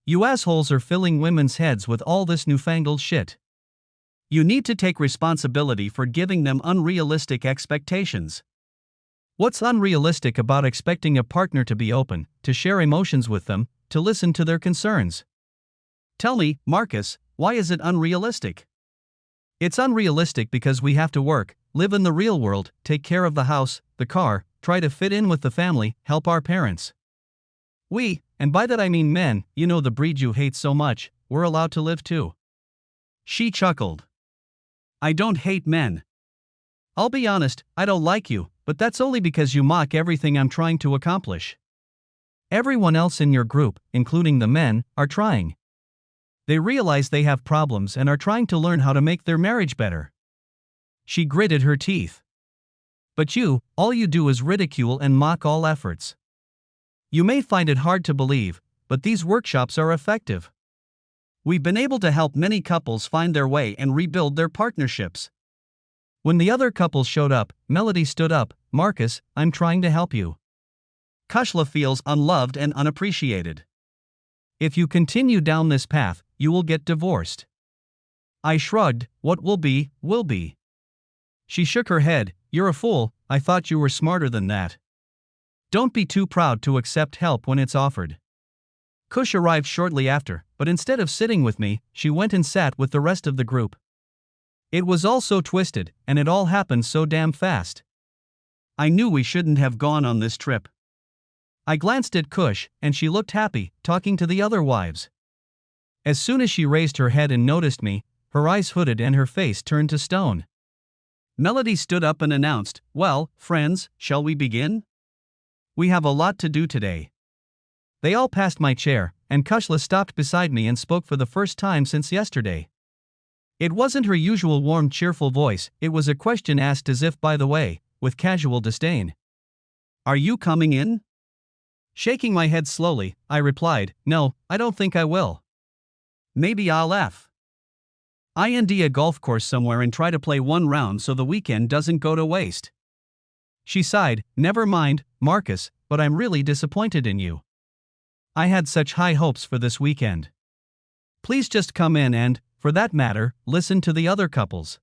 You assholes are filling women's heads with all this newfangled shit. You need to take responsibility for giving them unrealistic expectations. What's unrealistic about expecting a partner to be open, to share emotions with them, to listen to their concerns? Tell me, Marcus, why is it unrealistic? It's unrealistic because we have to work, live in the real world, take care of the house, the car, try to fit in with the family, help our parents. We, and by that I mean men, you know the breed you hate so much, we're allowed to live too. She chuckled. I don't hate men. I'll be honest, I don't like you, but that's only because you mock everything I'm trying to accomplish. Everyone else in your group, including the men, are trying. They realize they have problems and are trying to learn how to make their marriage better. She gritted her teeth. But you, all you do is ridicule and mock all efforts. You may find it hard to believe, but these workshops are effective. We've been able to help many couples find their way and rebuild their partnerships. When the other couples showed up, Melody stood up. Marcus, I'm trying to help you. Kushla feels unloved and unappreciated. If you continue down this path, you will get divorced. I shrugged. What will be, will be. She shook her head. You're a fool, I thought you were smarter than that. Don't be too proud to accept help when it's offered. Kush arrived shortly after, but instead of sitting with me, she went and sat with the rest of the group. It was all so twisted, and it all happened so damn fast. I knew we shouldn't have gone on this trip. I glanced at Kush, and she looked happy, talking to the other wives. As soon as she raised her head and noticed me, her eyes hooded and her face turned to stone. Melody stood up and announced, Well, friends, shall we begin? We have a lot to do today. They all passed my chair, and Kushla stopped beside me and spoke for the first time since yesterday. It wasn't her usual warm, cheerful voice, it was a question asked as if by the way, with casual disdain. Are you coming in? Shaking my head slowly, I replied, No, I don't think I will. Maybe I'll IND a golf course somewhere and try to play one round so the weekend doesn't go to waste. She sighed, Never mind, Marcus, but I'm really disappointed in you. I had such high hopes for this weekend. Please just come in and, for that matter, listen to the other couples.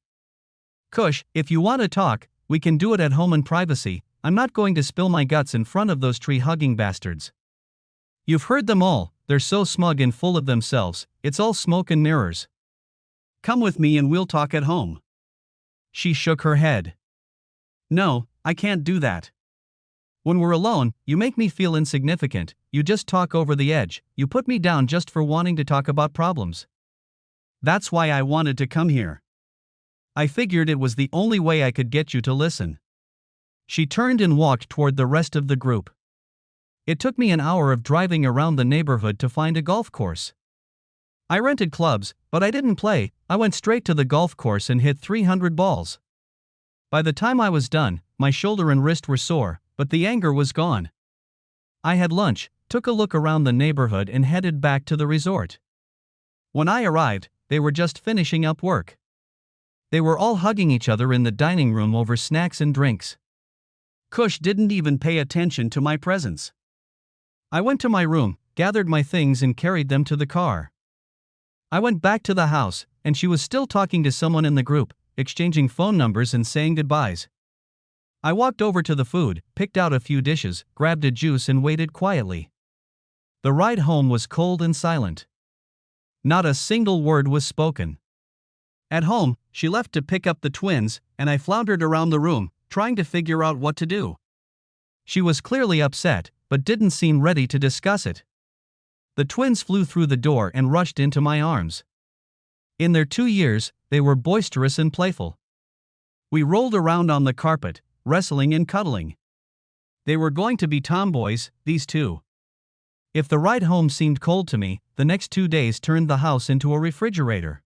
Kush, if you want to talk, we can do it at home in privacy. I'm not going to spill my guts in front of those tree-hugging bastards. You've heard them all, they're so smug and full of themselves, it's all smoke and mirrors. Come with me and we'll talk at home. She shook her head. No, I can't do that. When we're alone, you make me feel insignificant, you just talk over the edge, you put me down just for wanting to talk about problems. That's why I wanted to come here. I figured it was the only way I could get you to listen. She turned and walked toward the rest of the group. It took me an hour of driving around the neighborhood to find a golf course. I rented clubs, but I didn't play, I went straight to the golf course and hit 300 balls. By the time I was done, my shoulder and wrist were sore, but the anger was gone. I had lunch, took a look around the neighborhood and headed back to the resort. When I arrived, they were just finishing up work. They were all hugging each other in the dining room over snacks and drinks. Kush didn't even pay attention to my presence. I went to my room, gathered my things and carried them to the car. I went back to the house, and she was still talking to someone in the group, exchanging phone numbers and saying goodbyes. I walked over to the food, picked out a few dishes, grabbed a juice and waited quietly. The ride home was cold and silent. Not a single word was spoken. At home, she left to pick up the twins, and I floundered around the room, trying to figure out what to do. She was clearly upset, but didn't seem ready to discuss it. The twins flew through the door and rushed into my arms. In their 2 years, they were boisterous and playful. We rolled around on the carpet, wrestling and cuddling. They were going to be tomboys, these two. If the ride home seemed cold to me, the next 2 days turned the house into a refrigerator.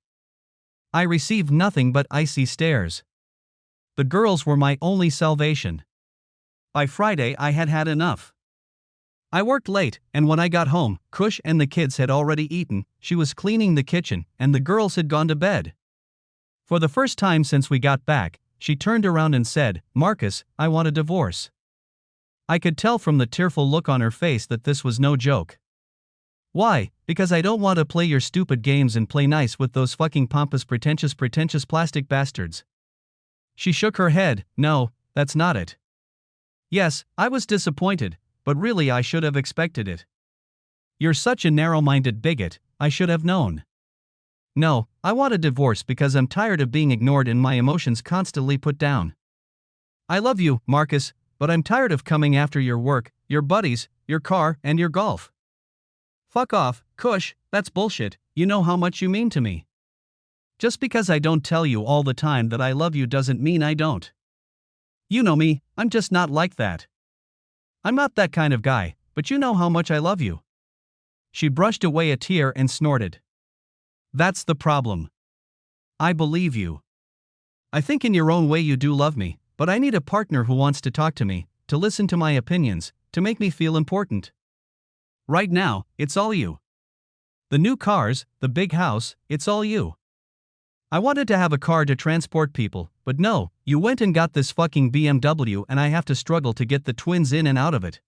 I received nothing but icy stares. The girls were my only salvation. By Friday I had had enough. I worked late, and when I got home, Kush and the kids had already eaten, she was cleaning the kitchen, and the girls had gone to bed. For the first time since we got back, she turned around and said, Marcus, I want a divorce. I could tell from the tearful look on her face that this was no joke. Why? Because I don't want to play your stupid games and play nice with those fucking pompous pretentious plastic bastards. She shook her head, no, that's not it. Yes, I was disappointed, but really I should have expected it. You're such a narrow-minded bigot, I should have known. No, I want a divorce because I'm tired of being ignored and my emotions constantly put down. I love you, Marcus, but I'm tired of coming after your work, your buddies, your car, and your golf. Fuck off, Kush, that's bullshit, you know how much you mean to me. Just because I don't tell you all the time that I love you doesn't mean I don't. You know me, I'm just not like that. I'm not that kind of guy, but you know how much I love you. She brushed away a tear and snorted. That's the problem. I believe you. I think in your own way you do love me, but I need a partner who wants to talk to me, to listen to my opinions, to make me feel important. Right now, it's all you. The new cars, the big house, it's all you. I wanted to have a car to transport people, but no, you went and got this fucking BMW and I have to struggle to get the twins in and out of it.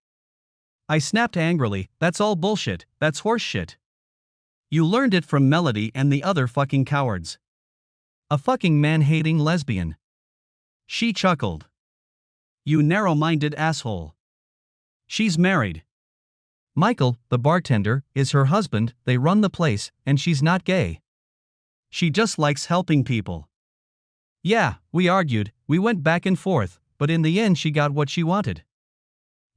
I snapped angrily, that's all bullshit, that's horse shit. You learned it from Melody and the other fucking cowards. A fucking man-hating lesbian. She chuckled. You narrow-minded asshole. She's married. Michael, the bartender, is her husband, they run the place, and she's not gay. She just likes helping people. Yeah, we argued, we went back and forth, but in the end she got what she wanted.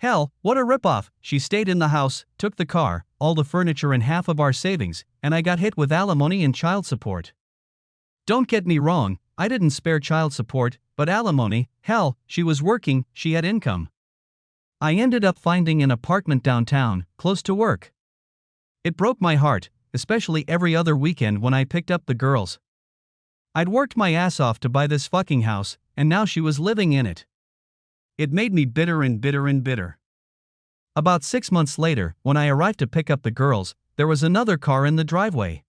Hell, what a ripoff, she stayed in the house, took the car, all the furniture and half of our savings, and I got hit with alimony and child support. Don't get me wrong, I didn't spare child support, but alimony, hell, she was working, she had income. I ended up finding an apartment downtown, close to work. It broke my heart, especially every other weekend when I picked up the girls. I'd worked my ass off to buy this fucking house, and now she was living in it. It made me bitter and bitter and bitter. About 6 months later, when I arrived to pick up the girls, there was another car in the driveway.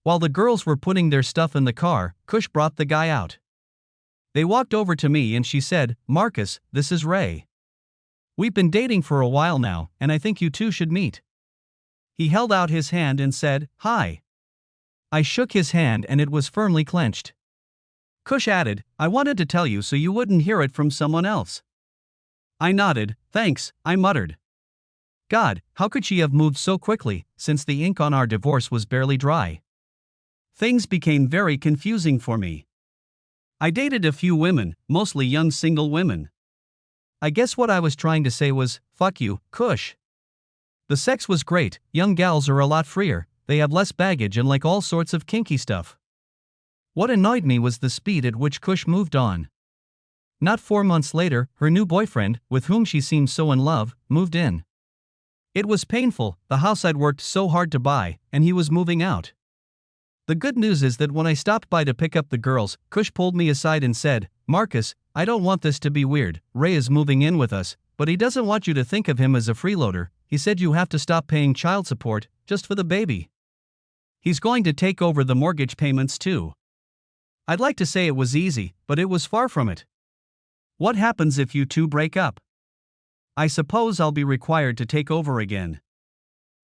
While the girls were putting their stuff in the car, Kush brought the guy out. They walked over to me and she said, Marcus, this is Ray. We've been dating for a while now, and I think you two should meet. He held out his hand and said, hi. I shook his hand and it was firmly clenched. Kush added, I wanted to tell you so you wouldn't hear it from someone else. I nodded, thanks, I muttered. God, how could she have moved so quickly, since the ink on our divorce was barely dry? Things became very confusing for me. I dated a few women, mostly young single women. I guess what I was trying to say was, fuck you, Kush. The sex was great, young gals are a lot freer, they have less baggage and like all sorts of kinky stuff. What annoyed me was the speed at which Kush moved on. Not 4 months later, her new boyfriend, with whom she seemed so in love, moved in. It was painful, the house I'd worked so hard to buy, and he was moving out. The good news is that when I stopped by to pick up the girls, Kush pulled me aside and said, Marcus, I don't want this to be weird, Ray is moving in with us, but he doesn't want you to think of him as a freeloader, he said you have to stop paying child support, just for the baby. He's going to take over the mortgage payments too. I'd like to say it was easy, but it was far from it. What happens if you two break up? I suppose I'll be required to take over again.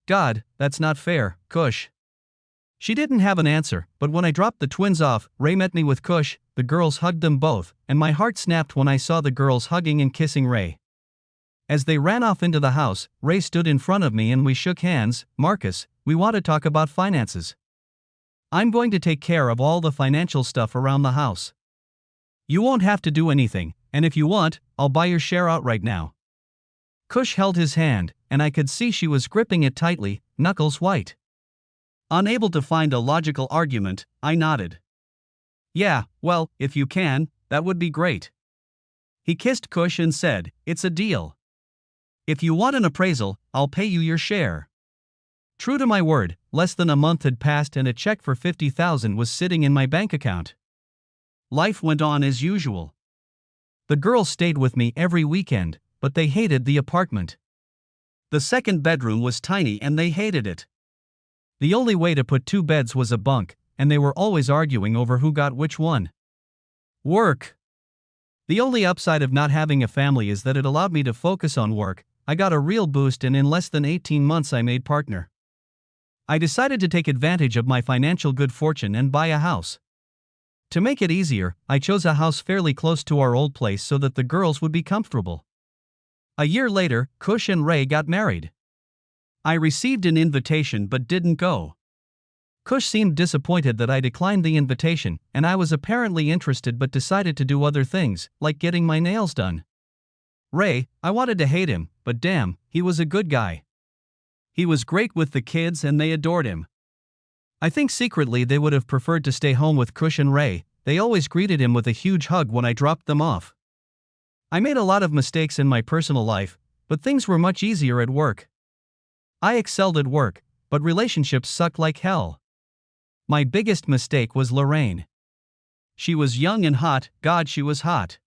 God, that's not fair, Kush. She didn't have an answer, but when I dropped the twins off, Ray met me with Kush, the girls hugged them both, and my heart snapped when I saw the girls hugging and kissing Ray. As they ran off into the house, Ray stood in front of me and we shook hands. Marcus, we want to talk about finances. I'm going to take care of all the financial stuff around the house. You won't have to do anything, and if you want, I'll buy your share outright now. Kush held his hand, and I could see she was gripping it tightly, knuckles white. Unable to find a logical argument, I nodded. Yeah, well, if you can, that would be great. He kissed Kush and said, it's a deal. If you want an appraisal, I'll pay you your share. True to my word, less than a month had passed and a check for $50,000 was sitting in my bank account. Life went on as usual. The girls stayed with me every weekend, but they hated the apartment. The second bedroom was tiny and they hated it. The only way to put 2 beds was a bunk, and they were always arguing over who got which one. Work. The only upside of not having a family is that it allowed me to focus on work. I got a real boost and in less than 18 months I made partner. I decided to take advantage of my financial good fortune and buy a house. To make it easier, I chose a house fairly close to our old place so that the girls would be comfortable. A year later, Kush and Ray got married. I received an invitation but didn't go. Kush seemed disappointed that I declined the invitation, and I was apparently interested but decided to do other things, like getting my nails done. Ray, I wanted to hate him, but damn, he was a good guy. He was great with the kids and they adored him. I think secretly they would have preferred to stay home with Kush and Ray. They always greeted him with a huge hug when I dropped them off. I made a lot of mistakes in my personal life, but things were much easier at work. I excelled at work, but relationships sucked like hell. My biggest mistake was Lorraine. She was young and hot, God, she was hot.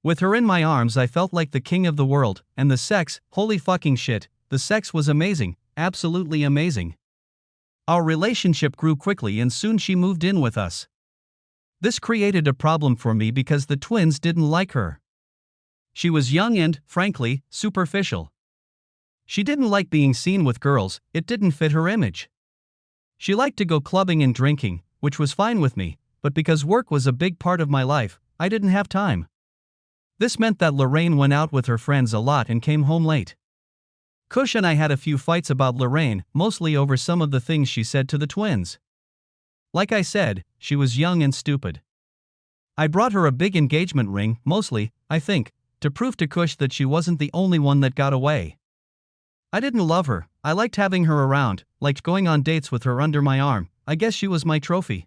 With her in my arms, I felt like the king of the world, and the sex, holy fucking shit, the sex was amazing, absolutely amazing. Our relationship grew quickly and soon she moved in with us. This created a problem for me because the twins didn't like her. She was young and, frankly, superficial. She didn't like being seen with girls, it didn't fit her image. She liked to go clubbing and drinking, which was fine with me, but because work was a big part of my life, I didn't have time. This meant that Lorraine went out with her friends a lot and came home late. Kush and I had a few fights about Lorraine, mostly over some of the things she said to the twins. Like I said, she was young and stupid. I brought her a big engagement ring, mostly, I think, to prove to Kush that she wasn't the only one that got away. I didn't love her, I liked having her around, liked going on dates with her under my arm, I guess she was my trophy.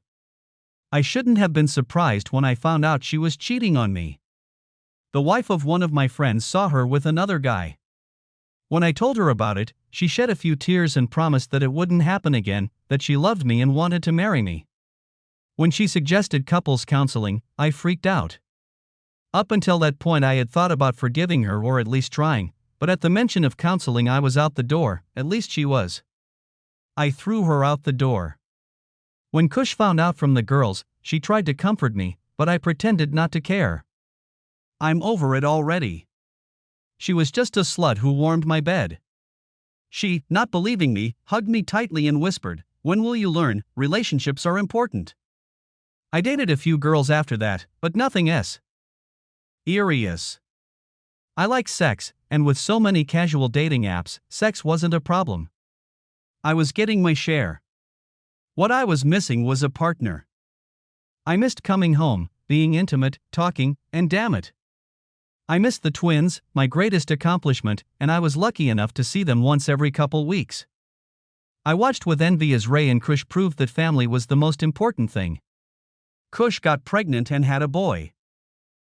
I shouldn't have been surprised when I found out she was cheating on me. The wife of one of my friends saw her with another guy. When I told her about it, she shed a few tears and promised that it wouldn't happen again, that she loved me and wanted to marry me. When she suggested couples counseling, I freaked out. Up until that point I had thought about forgiving her or at least trying, but at the mention of counseling I was out the door, at least she was. I threw her out the door. When Kush found out from the girls, she tried to comfort me, but I pretended not to care. I'm over it already. She was just a slut who warmed my bed. She, not believing me, hugged me tightly and whispered, "When will you learn, relationships are important?" I dated a few girls after that, but nothing serious. I like sex, and with so many casual dating apps, sex wasn't a problem. I was getting my share. What I was missing was a partner. I missed coming home, being intimate, talking, and damn it, I missed the twins, my greatest accomplishment, and I was lucky enough to see them once every couple weeks. I watched with envy as Ray and Kush proved that family was the most important thing. Kush got pregnant and had a boy.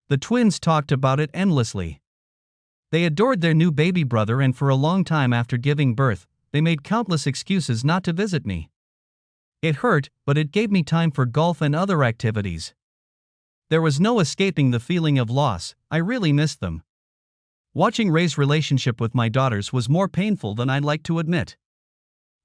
The twins talked about it endlessly. They adored their new baby brother, and for a long time after giving birth, they made countless excuses not to visit me. It hurt, but it gave me time for golf and other activities. There was no escaping the feeling of loss, I really missed them. Watching Ray's relationship with my daughters was more painful than I'd like to admit.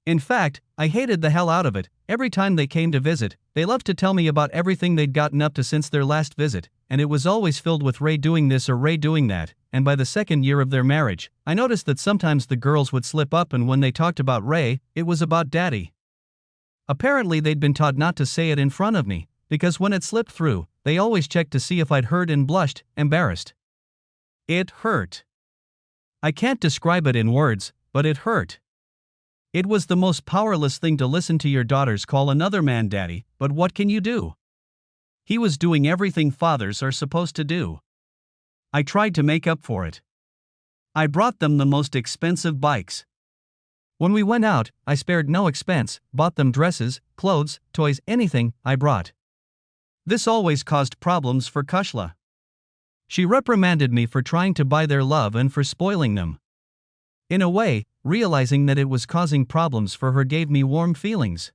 In fact, I hated the hell out of it. Every time they came to visit, they loved to tell me about everything they'd gotten up to since their last visit, and it was always filled with Ray doing this or Ray doing that, and by the second year of their marriage, I noticed that sometimes the girls would slip up, and when they talked about Ray, it was about Daddy. Apparently they'd been taught not to say it in front of me, because when it slipped through, they always checked to see if I'd heard and blushed, embarrassed. It hurt. I can't describe it in words, but it hurt. It was the most powerless thing to listen to your daughters call another man daddy, but what can you do? He was doing everything fathers are supposed to do. I tried to make up for it. I brought them the most expensive bikes. When we went out, I spared no expense, bought them dresses, clothes, toys, anything I brought. This always caused problems for Kushla. She reprimanded me for trying to buy their love and for spoiling them. In a way, realizing that it was causing problems for her gave me warm feelings.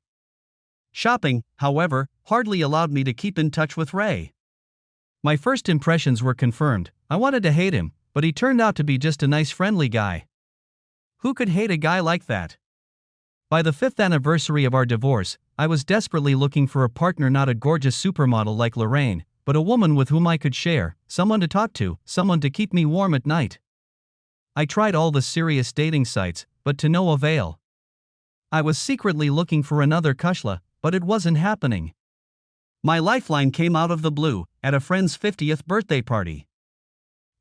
Shopping, however, hardly allowed me to keep in touch with Ray. My first impressions were confirmed. I wanted to hate him, but he turned out to be just a nice, friendly guy. Who could hate a guy like that? By the 5th anniversary of our divorce, I was desperately looking for a partner, not a gorgeous supermodel like Lorraine, but a woman with whom I could share, someone to talk to, someone to keep me warm at night. I tried all the serious dating sites, but to no avail. I was secretly looking for another Kushla, but it wasn't happening. My lifeline came out of the blue, at a friend's 50th birthday party.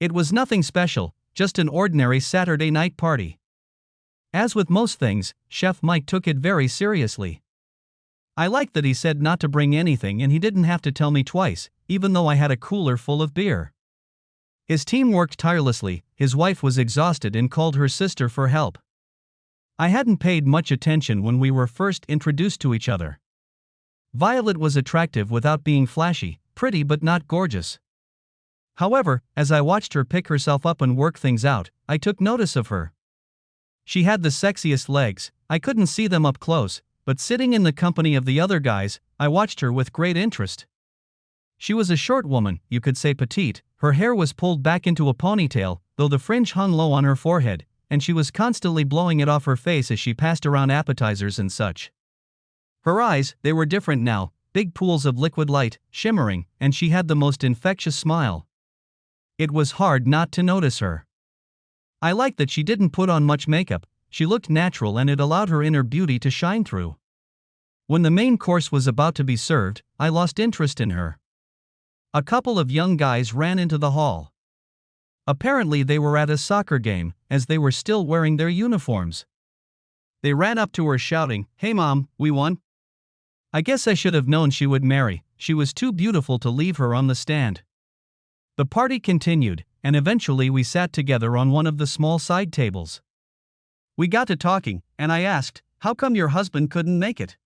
It was nothing special, just an ordinary Saturday night party. As with most things, Chef Mike took it very seriously. I liked that he said not to bring anything and he didn't have to tell me twice, even though I had a cooler full of beer. His team worked tirelessly, his wife was exhausted and called her sister for help. I hadn't paid much attention when we were first introduced to each other. Violet was attractive without being flashy, pretty but not gorgeous. However, as I watched her pick herself up and work things out, I took notice of her. She had the sexiest legs. I couldn't see them up close, but sitting in the company of the other guys, I watched her with great interest. She was a short woman, you could say petite, her hair was pulled back into a ponytail, though the fringe hung low on her forehead, and she was constantly blowing it off her face as she passed around appetizers and such. Her eyes, they were different now, big pools of liquid light, shimmering, and she had the most infectious smile. It was hard not to notice her. I liked that she didn't put on much makeup, she looked natural and it allowed her inner beauty to shine through. When the main course was about to be served, I lost interest in her. A couple of young guys ran into the hall. Apparently they were at a soccer game, as they were still wearing their uniforms. They ran up to her shouting, "Hey mom, we won." I guess I should have known she would marry, she was too beautiful to leave her on the stand. The party continued, and eventually we sat together on one of the small side tables. We got to talking, and I asked, "How come your husband couldn't make it?"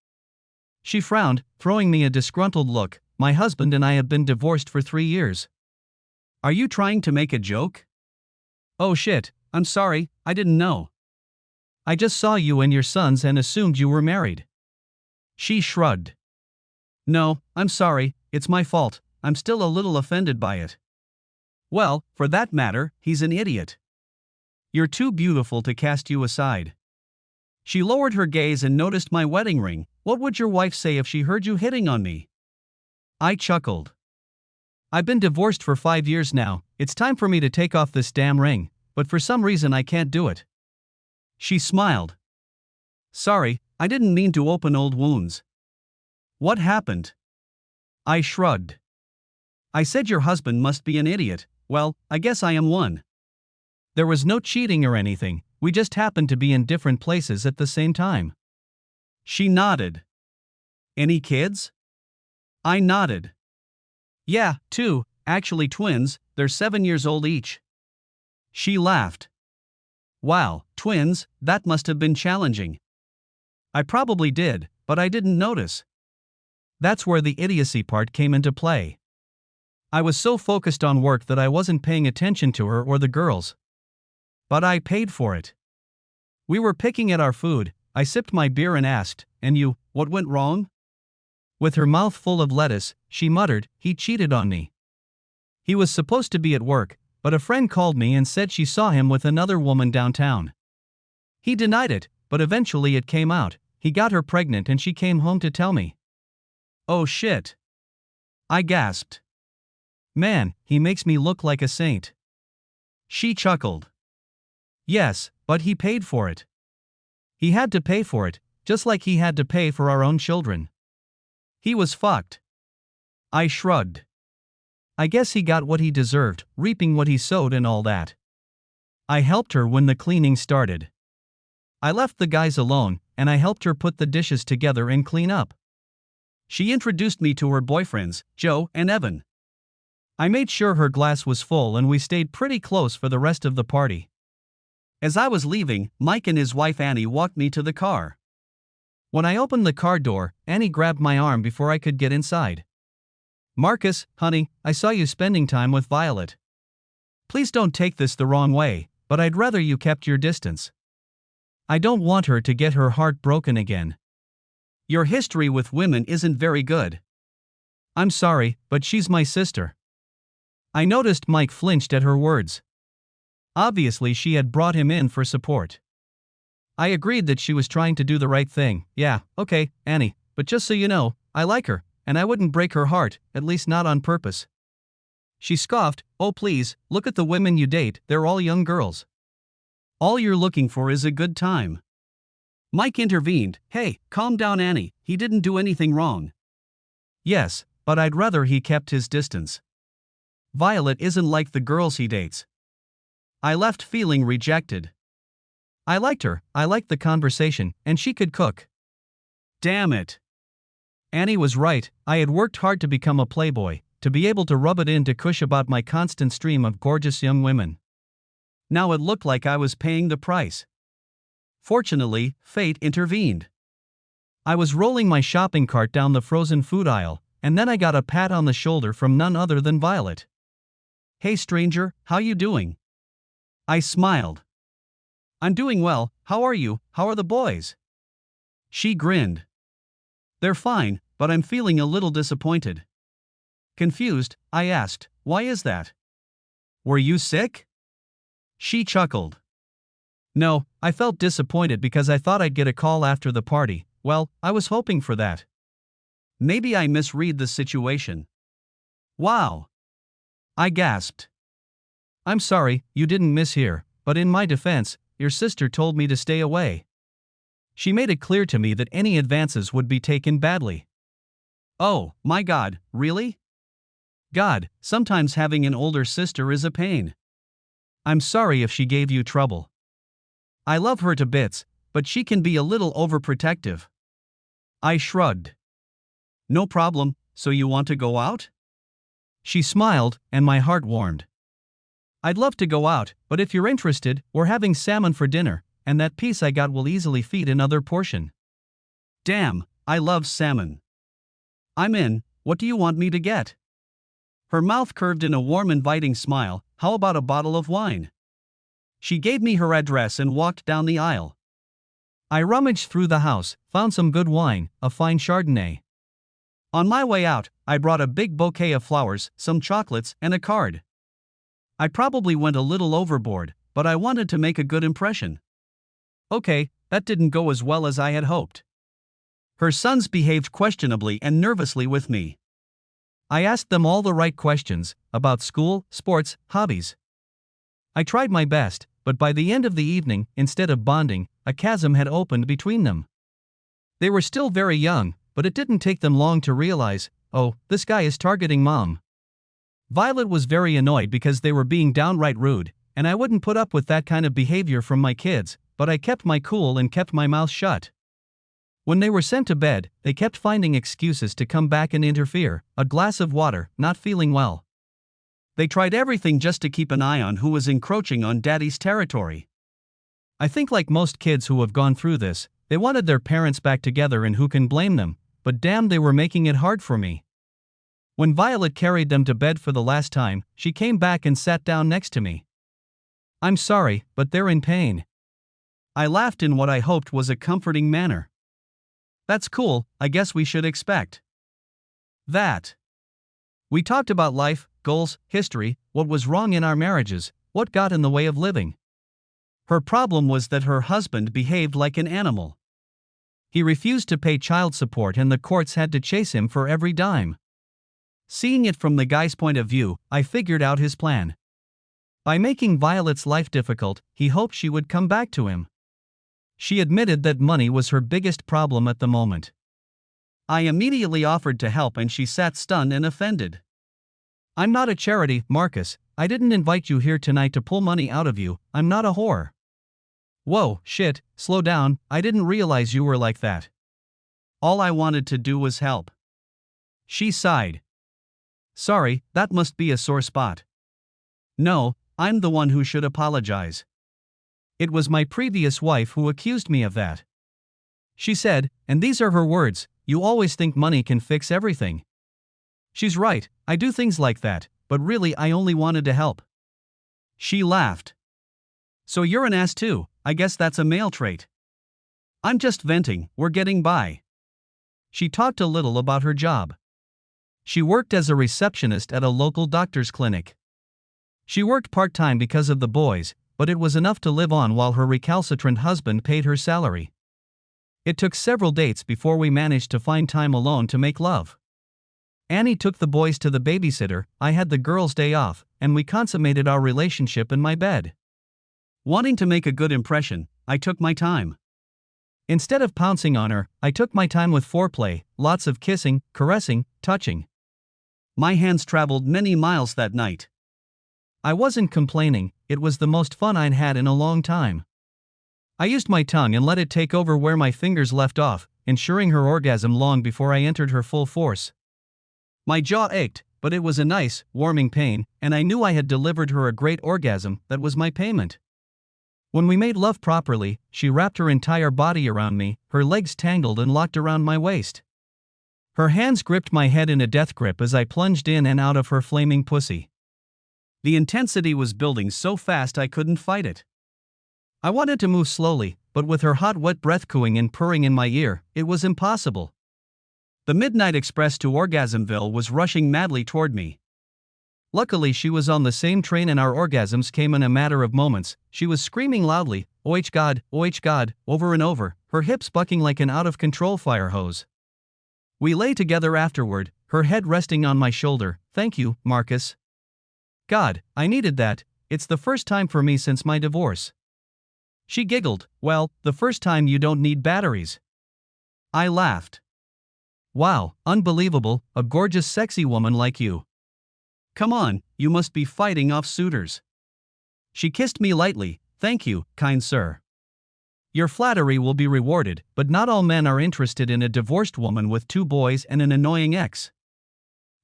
She frowned, throwing me a disgruntled look. "My husband and I have been divorced for 3 years. Are you trying to make a joke?" "Oh shit, I'm sorry, I didn't know. I just saw you and your sons and assumed you were married." She shrugged. "No, I'm sorry, it's my fault, I'm still a little offended by it." "Well, for that matter, he's an idiot. You're too beautiful to cast you aside." She lowered her gaze and noticed my wedding ring. "What would your wife say if she heard you hitting on me?" I chuckled. "I've been divorced for 5 years now, it's time for me to take off this damn ring, but for some reason I can't do it." She smiled. "Sorry, I didn't mean to open old wounds." "What happened?" I shrugged. "I said your husband must be an idiot. Well, I guess I am one. There was no cheating or anything, we just happened to be in different places at the same time." She nodded. "Any kids?" I nodded. "Yeah, 2, actually twins, they're 7 years old each." She laughed. "Wow, twins, that must have been challenging." I probably did, but I didn't notice. That's where the idiocy part came into play. I was so focused on work that I wasn't paying attention to her or the girls. But I paid for it. We were picking at our food, I sipped my beer and asked, "And you, what went wrong?" With her mouth full of lettuce, she muttered, "He cheated on me. He was supposed to be at work, but a friend called me and said she saw him with another woman downtown. He denied it, but eventually it came out, he got her pregnant and she came home to tell me." "Oh shit." I gasped. "Man, he makes me look like a saint." She chuckled. "Yes, but he paid for it. He had to pay for it, just like he had to pay for our own children. He was fucked." I shrugged. "I guess he got what he deserved, reaping what he sowed and all that." I helped her when the cleaning started. I left the guys alone, and I helped her put the dishes together and clean up. She introduced me to her boyfriends, Joe and Evan. I made sure her glass was full and we stayed pretty close for the rest of the party. As I was leaving, Mike and his wife Annie walked me to the car. When I opened the car door, Annie grabbed my arm before I could get inside. "Marcus, honey, I saw you spending time with Violet. Please don't take this the wrong way, but I'd rather you kept your distance. I don't want her to get her heart broken again. Your history with women isn't very good." "I'm sorry, but she's my sister." I noticed Mike flinched at her words. Obviously she had brought him in for support. I agreed that she was trying to do the right thing. "Yeah, okay, Annie, but just so you know, I like her, and I wouldn't break her heart, at least not on purpose." She scoffed, "Oh please, look at the women you date, they're all young girls. All you're looking for is a good time." Mike intervened, "Hey, calm down Annie, he didn't do anything wrong." "Yes, but I'd rather he kept his distance. Violet isn't like the girls he dates." I left feeling rejected. I liked her, I liked the conversation, and she could cook. Damn it. Annie was right, I had worked hard to become a playboy, to be able to rub it in to cush about my constant stream of gorgeous young women. Now it looked like I was paying the price. Fortunately, fate intervened. I was rolling my shopping cart down the frozen food aisle, and then I got a pat on the shoulder from none other than Violet. "Hey stranger, how you doing?" I smiled. "I'm doing well, how are you, how are the boys?" She grinned. "They're fine, but I'm feeling a little disappointed." Confused, I asked, "Why is that? Were you sick?" She chuckled. "No, I felt disappointed because I thought I'd get a call after the party. Well, I was hoping for that. Maybe I misread the situation." "Wow." I gasped. "I'm sorry, you didn't mishear, but in my defense, your sister told me to stay away. She made it clear to me that any advances would be taken badly." "Oh, my God, really?" "God, sometimes having an older sister is a pain. I'm sorry if she gave you trouble. I love her to bits, but she can be a little overprotective." I shrugged. "No problem, so you want to go out?" She smiled, and my heart warmed. "I'd love to go out, but if you're interested, we're having salmon for dinner, and that piece I got will easily feed another portion." "Damn, I love salmon." "I'm in, what do you want me to get?" Her mouth curved in a warm, inviting smile. "How about a bottle of wine?" She gave me her address and walked down the aisle. I rummaged through the house, found some good wine, a fine Chardonnay. On my way out, I brought a big bouquet of flowers, some chocolates, and a card. I probably went a little overboard, but I wanted to make a good impression. Okay, that didn't go as well as I had hoped. Her sons behaved questionably and nervously with me. I asked them all the right questions, about school, sports, hobbies. I tried my best, but by the end of the evening, instead of bonding, a chasm had opened between them. They were still very young, but it didn't take them long to realize, oh, this guy is targeting mom. Violet was very annoyed because they were being downright rude, and I wouldn't put up with that kind of behavior from my kids, but I kept my cool and kept my mouth shut. When they were sent to bed, they kept finding excuses to come back and interfere, a glass of water, not feeling well. They tried everything just to keep an eye on who was encroaching on daddy's territory. I think like most kids who have gone through this, they wanted their parents back together, and who can blame them, but damn, they were making it hard for me. When Violet carried them to bed for the last time, she came back and sat down next to me. "I'm sorry, but they're in pain." I laughed in what I hoped was a comforting manner. "That's cool, I guess we should expect that." We talked about life, goals, history, what was wrong in our marriages, what got in the way of living. Her problem was that her husband behaved like an animal. He refused to pay child support, and the courts had to chase him for every dime. Seeing it from the guy's point of view, I figured out his plan. By making Violet's life difficult, he hoped she would come back to him. She admitted that money was her biggest problem at the moment. I immediately offered to help, and she sat stunned and offended. "I'm not a charity, Marcus. I didn't invite you here tonight to pull money out of you. I'm not a whore." "Whoa, shit, slow down, I didn't realize you were like that. All I wanted to do was help." She sighed. "Sorry, that must be a sore spot." "No, I'm the one who should apologize. It was my previous wife who accused me of that." She said, and these are her words, "You always think money can fix everything." She's right, I do things like that, but really I only wanted to help. She laughed. "So you're an ass too, I guess that's a male trait." "I'm just venting, we're getting by." She talked a little about her job. She worked as a receptionist at a local doctor's clinic. She worked part-time because of the boys, but it was enough to live on while her recalcitrant husband paid her salary. It took several dates before we managed to find time alone to make love. Annie took the boys to the babysitter, I had the girls' day off, and we consummated our relationship in my bed. Wanting to make a good impression, I took my time. Instead of pouncing on her, I took my time with foreplay, lots of kissing, caressing, touching. My hands traveled many miles that night. I wasn't complaining, it was the most fun I'd had in a long time. I used my tongue and let it take over where my fingers left off, ensuring her orgasm long before I entered her full force. My jaw ached, but it was a nice, warming pain, and I knew I had delivered her a great orgasm. That was my payment. When we made love properly, she wrapped her entire body around me, her legs tangled and locked around my waist. Her hands gripped my head in a death grip as I plunged in and out of her flaming pussy. The intensity was building so fast I couldn't fight it. I wanted to move slowly, but with her hot wet breath cooing and purring in my ear, it was impossible. The Midnight Express to Orgasmville was rushing madly toward me. Luckily she was on the same train and our orgasms came in a matter of moments. She was screaming loudly, "Oh God," over and over, her hips bucking like an out-of-control fire hose. We lay together afterward, her head resting on my shoulder. "Thank you, Marcus. God, I needed that, it's the first time for me since my divorce." She giggled, "Well, the first time you don't need batteries." I laughed. "Wow, unbelievable, a gorgeous sexy woman like you. Come on, you must be fighting off suitors." She kissed me lightly. "Thank you, kind sir. Your flattery will be rewarded, but not all men are interested in a divorced woman with 2 boys and an annoying ex.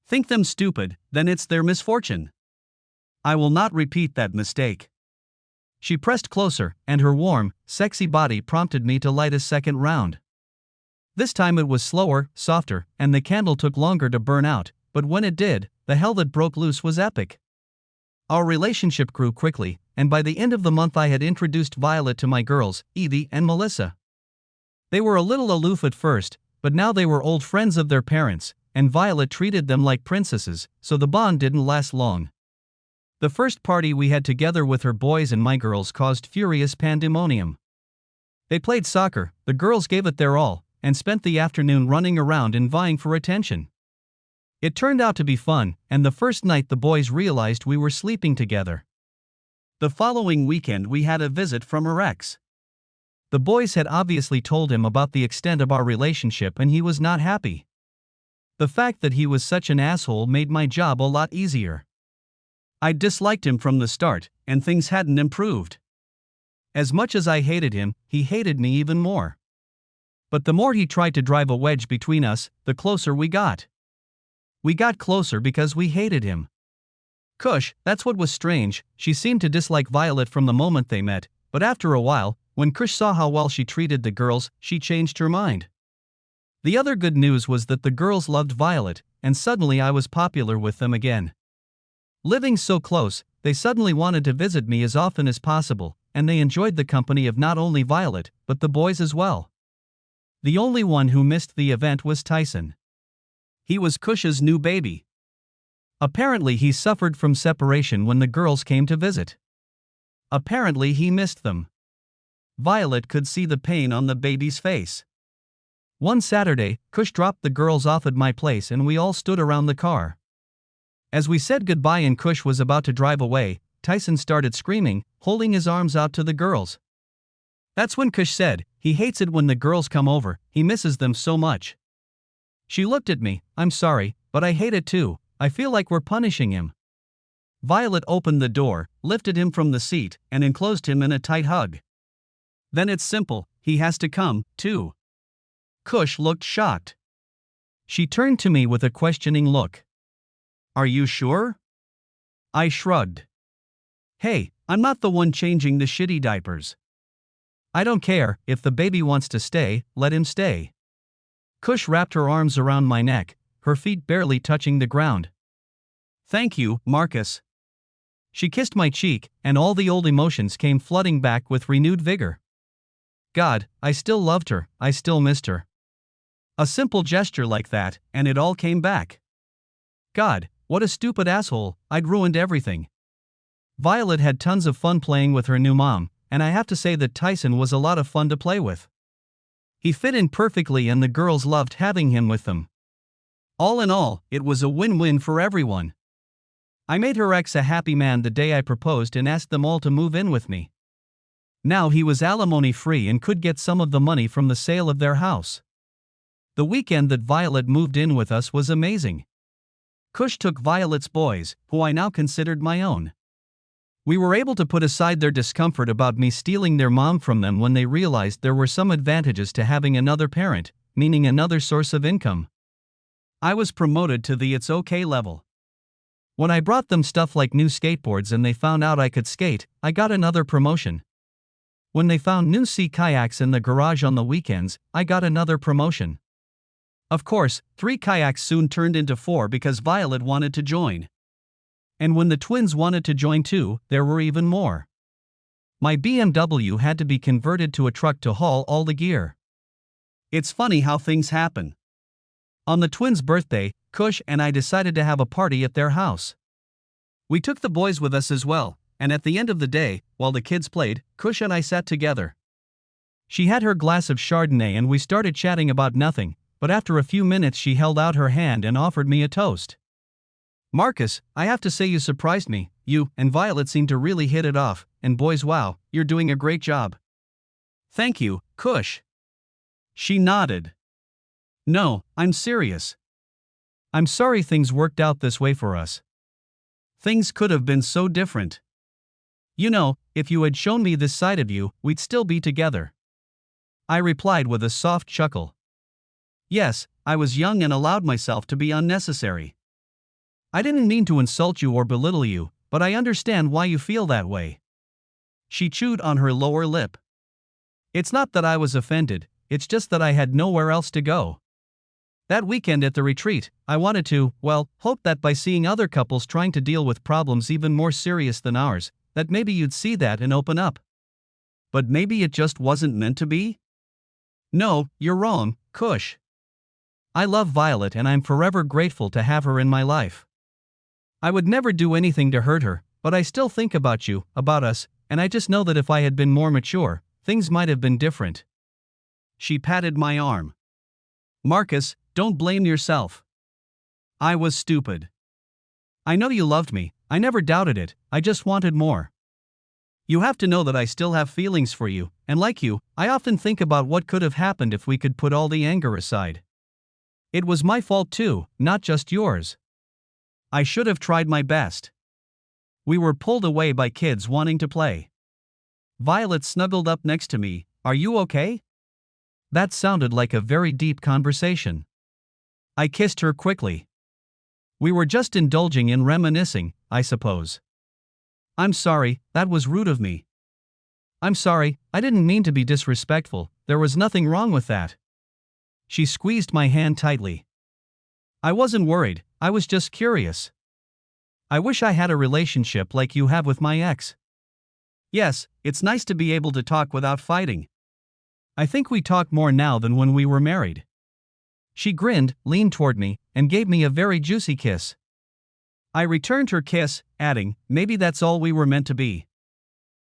Think them stupid, then it's their misfortune. I will not repeat that mistake." She pressed closer, and her warm, sexy body prompted me to light a second round. This time it was slower, softer, and the candle took longer to burn out, but when it did, the hell that broke loose was epic. Our relationship grew quickly, and by the end of the month I had introduced Violet to my girls, Evie and Melissa. They were a little aloof at first, but now they were old friends of their parents, and Violet treated them like princesses, so the bond didn't last long. The first party we had together with her boys and my girls caused furious pandemonium. They played soccer, the girls gave it their all, and spent the afternoon running around and vying for attention. It turned out to be fun, and the first night the boys realized we were sleeping together. The following weekend we had a visit from her ex. The boys had obviously told him about the extent of our relationship and he was not happy. The fact that he was such an asshole made my job a lot easier. I disliked him from the start, and things hadn't improved. As much as I hated him, he hated me even more. But the more he tried to drive a wedge between us, the closer we got. We got closer because we hated him. Kush, that's what was strange, she seemed to dislike Violet from the moment they met, but after a while, when Kush saw how well she treated the girls, she changed her mind. The other good news was that the girls loved Violet, and suddenly I was popular with them again. Living so close, they suddenly wanted to visit me as often as possible, and they enjoyed the company of not only Violet, but the boys as well. The only one who missed the event was Tyson. He was Kush's new baby. Apparently he suffered from separation when the girls came to visit. Apparently he missed them. Violet could see the pain on the baby's face. One Saturday, Kush dropped the girls off at my place and we all stood around the car. As we said goodbye and Kush was about to drive away, Tyson started screaming, holding his arms out to the girls. That's when Kush said, he hates it when the girls come over, he misses them so much. She looked at me, "I'm sorry, but I hate it too, I feel like we're punishing him." Violet opened the door, lifted him from the seat, and enclosed him in a tight hug. "Then it's simple, he has to come, too." Kush looked shocked. She turned to me with a questioning look. "Are you sure?" I shrugged. "Hey, I'm not the one changing the shitty diapers. I don't care, if the baby wants to stay, let him stay." Kush wrapped her arms around my neck, her feet barely touching the ground. "Thank you, Marcus." She kissed my cheek, and all the old emotions came flooding back with renewed vigor. God, I still loved her, I still missed her. A simple gesture like that, and it all came back. God, what a stupid asshole, I'd ruined everything. Violet had tons of fun playing with her new mom, and I have to say that Tyson was a lot of fun to play with. He fit in perfectly and the girls loved having him with them. All in all, it was a win-win for everyone. I made her ex a happy man the day I proposed and asked them all to move in with me. Now he was alimony-free and could get some of the money from the sale of their house. The weekend that Violet moved in with us was amazing. Kush took Violet's boys, who I now considered my own. We were able to put aside their discomfort about me stealing their mom from them when they realized there were some advantages to having another parent, meaning another source of income. I was promoted to the it's okay level. When I brought them stuff like new skateboards and they found out I could skate, I got another promotion. When they found new sea kayaks in the garage on the weekends, I got another promotion. Of course, 3 kayaks soon turned into 4 because Violet wanted to join. And when the twins wanted to join too, there were even more. My BMW had to be converted to a truck to haul all the gear. It's funny how things happen. On the twins' birthday, Kush and I decided to have a party at their house. We took the boys with us as well, and at the end of the day, while the kids played, Kush and I sat together. She had her glass of Chardonnay and we started chatting about nothing, but after a few minutes she held out her hand and offered me a toast. Marcus, I have to say you surprised me. You and Violet seem to really hit it off, and boys, wow, you're doing a great job. Thank you, Kush. She nodded. No, I'm serious. I'm sorry things worked out this way for us. Things could have been so different. You know, if you had shown me this side of you, we'd still be together. I replied with a soft chuckle. Yes, I was young and allowed myself to be unnecessary. I didn't mean to insult you or belittle you, but I understand why you feel that way. She chewed on her lower lip. It's not that I was offended, it's just that I had nowhere else to go. That weekend at the retreat, I wanted to, well, hope that by seeing other couples trying to deal with problems even more serious than ours, that maybe you'd see that and open up. But maybe it just wasn't meant to be? No, you're wrong, Kush. I love Violet and I'm forever grateful to have her in my life. I would never do anything to hurt her, but I still think about you, about us, and I just know that if I had been more mature, things might have been different. She patted my arm. Marcus, don't blame yourself. I was stupid. I know you loved me, I never doubted it, I just wanted more. You have to know that I still have feelings for you, and like you, I often think about what could have happened if we could put all the anger aside. It was my fault too, not just yours. I should have tried my best. We were pulled away by kids wanting to play. Violet snuggled up next to me. Are you okay? That sounded like a very deep conversation. I kissed her quickly. We were just indulging in reminiscing, I suppose. I'm sorry, that was rude of me. I'm sorry, I didn't mean to be disrespectful, there was nothing wrong with that. She squeezed my hand tightly. I wasn't worried, I was just curious. I wish I had a relationship like you have with my ex. Yes, it's nice to be able to talk without fighting. I think we talk more now than when we were married. She grinned, leaned toward me, and gave me a very juicy kiss. I returned her kiss, adding, maybe that's all we were meant to be.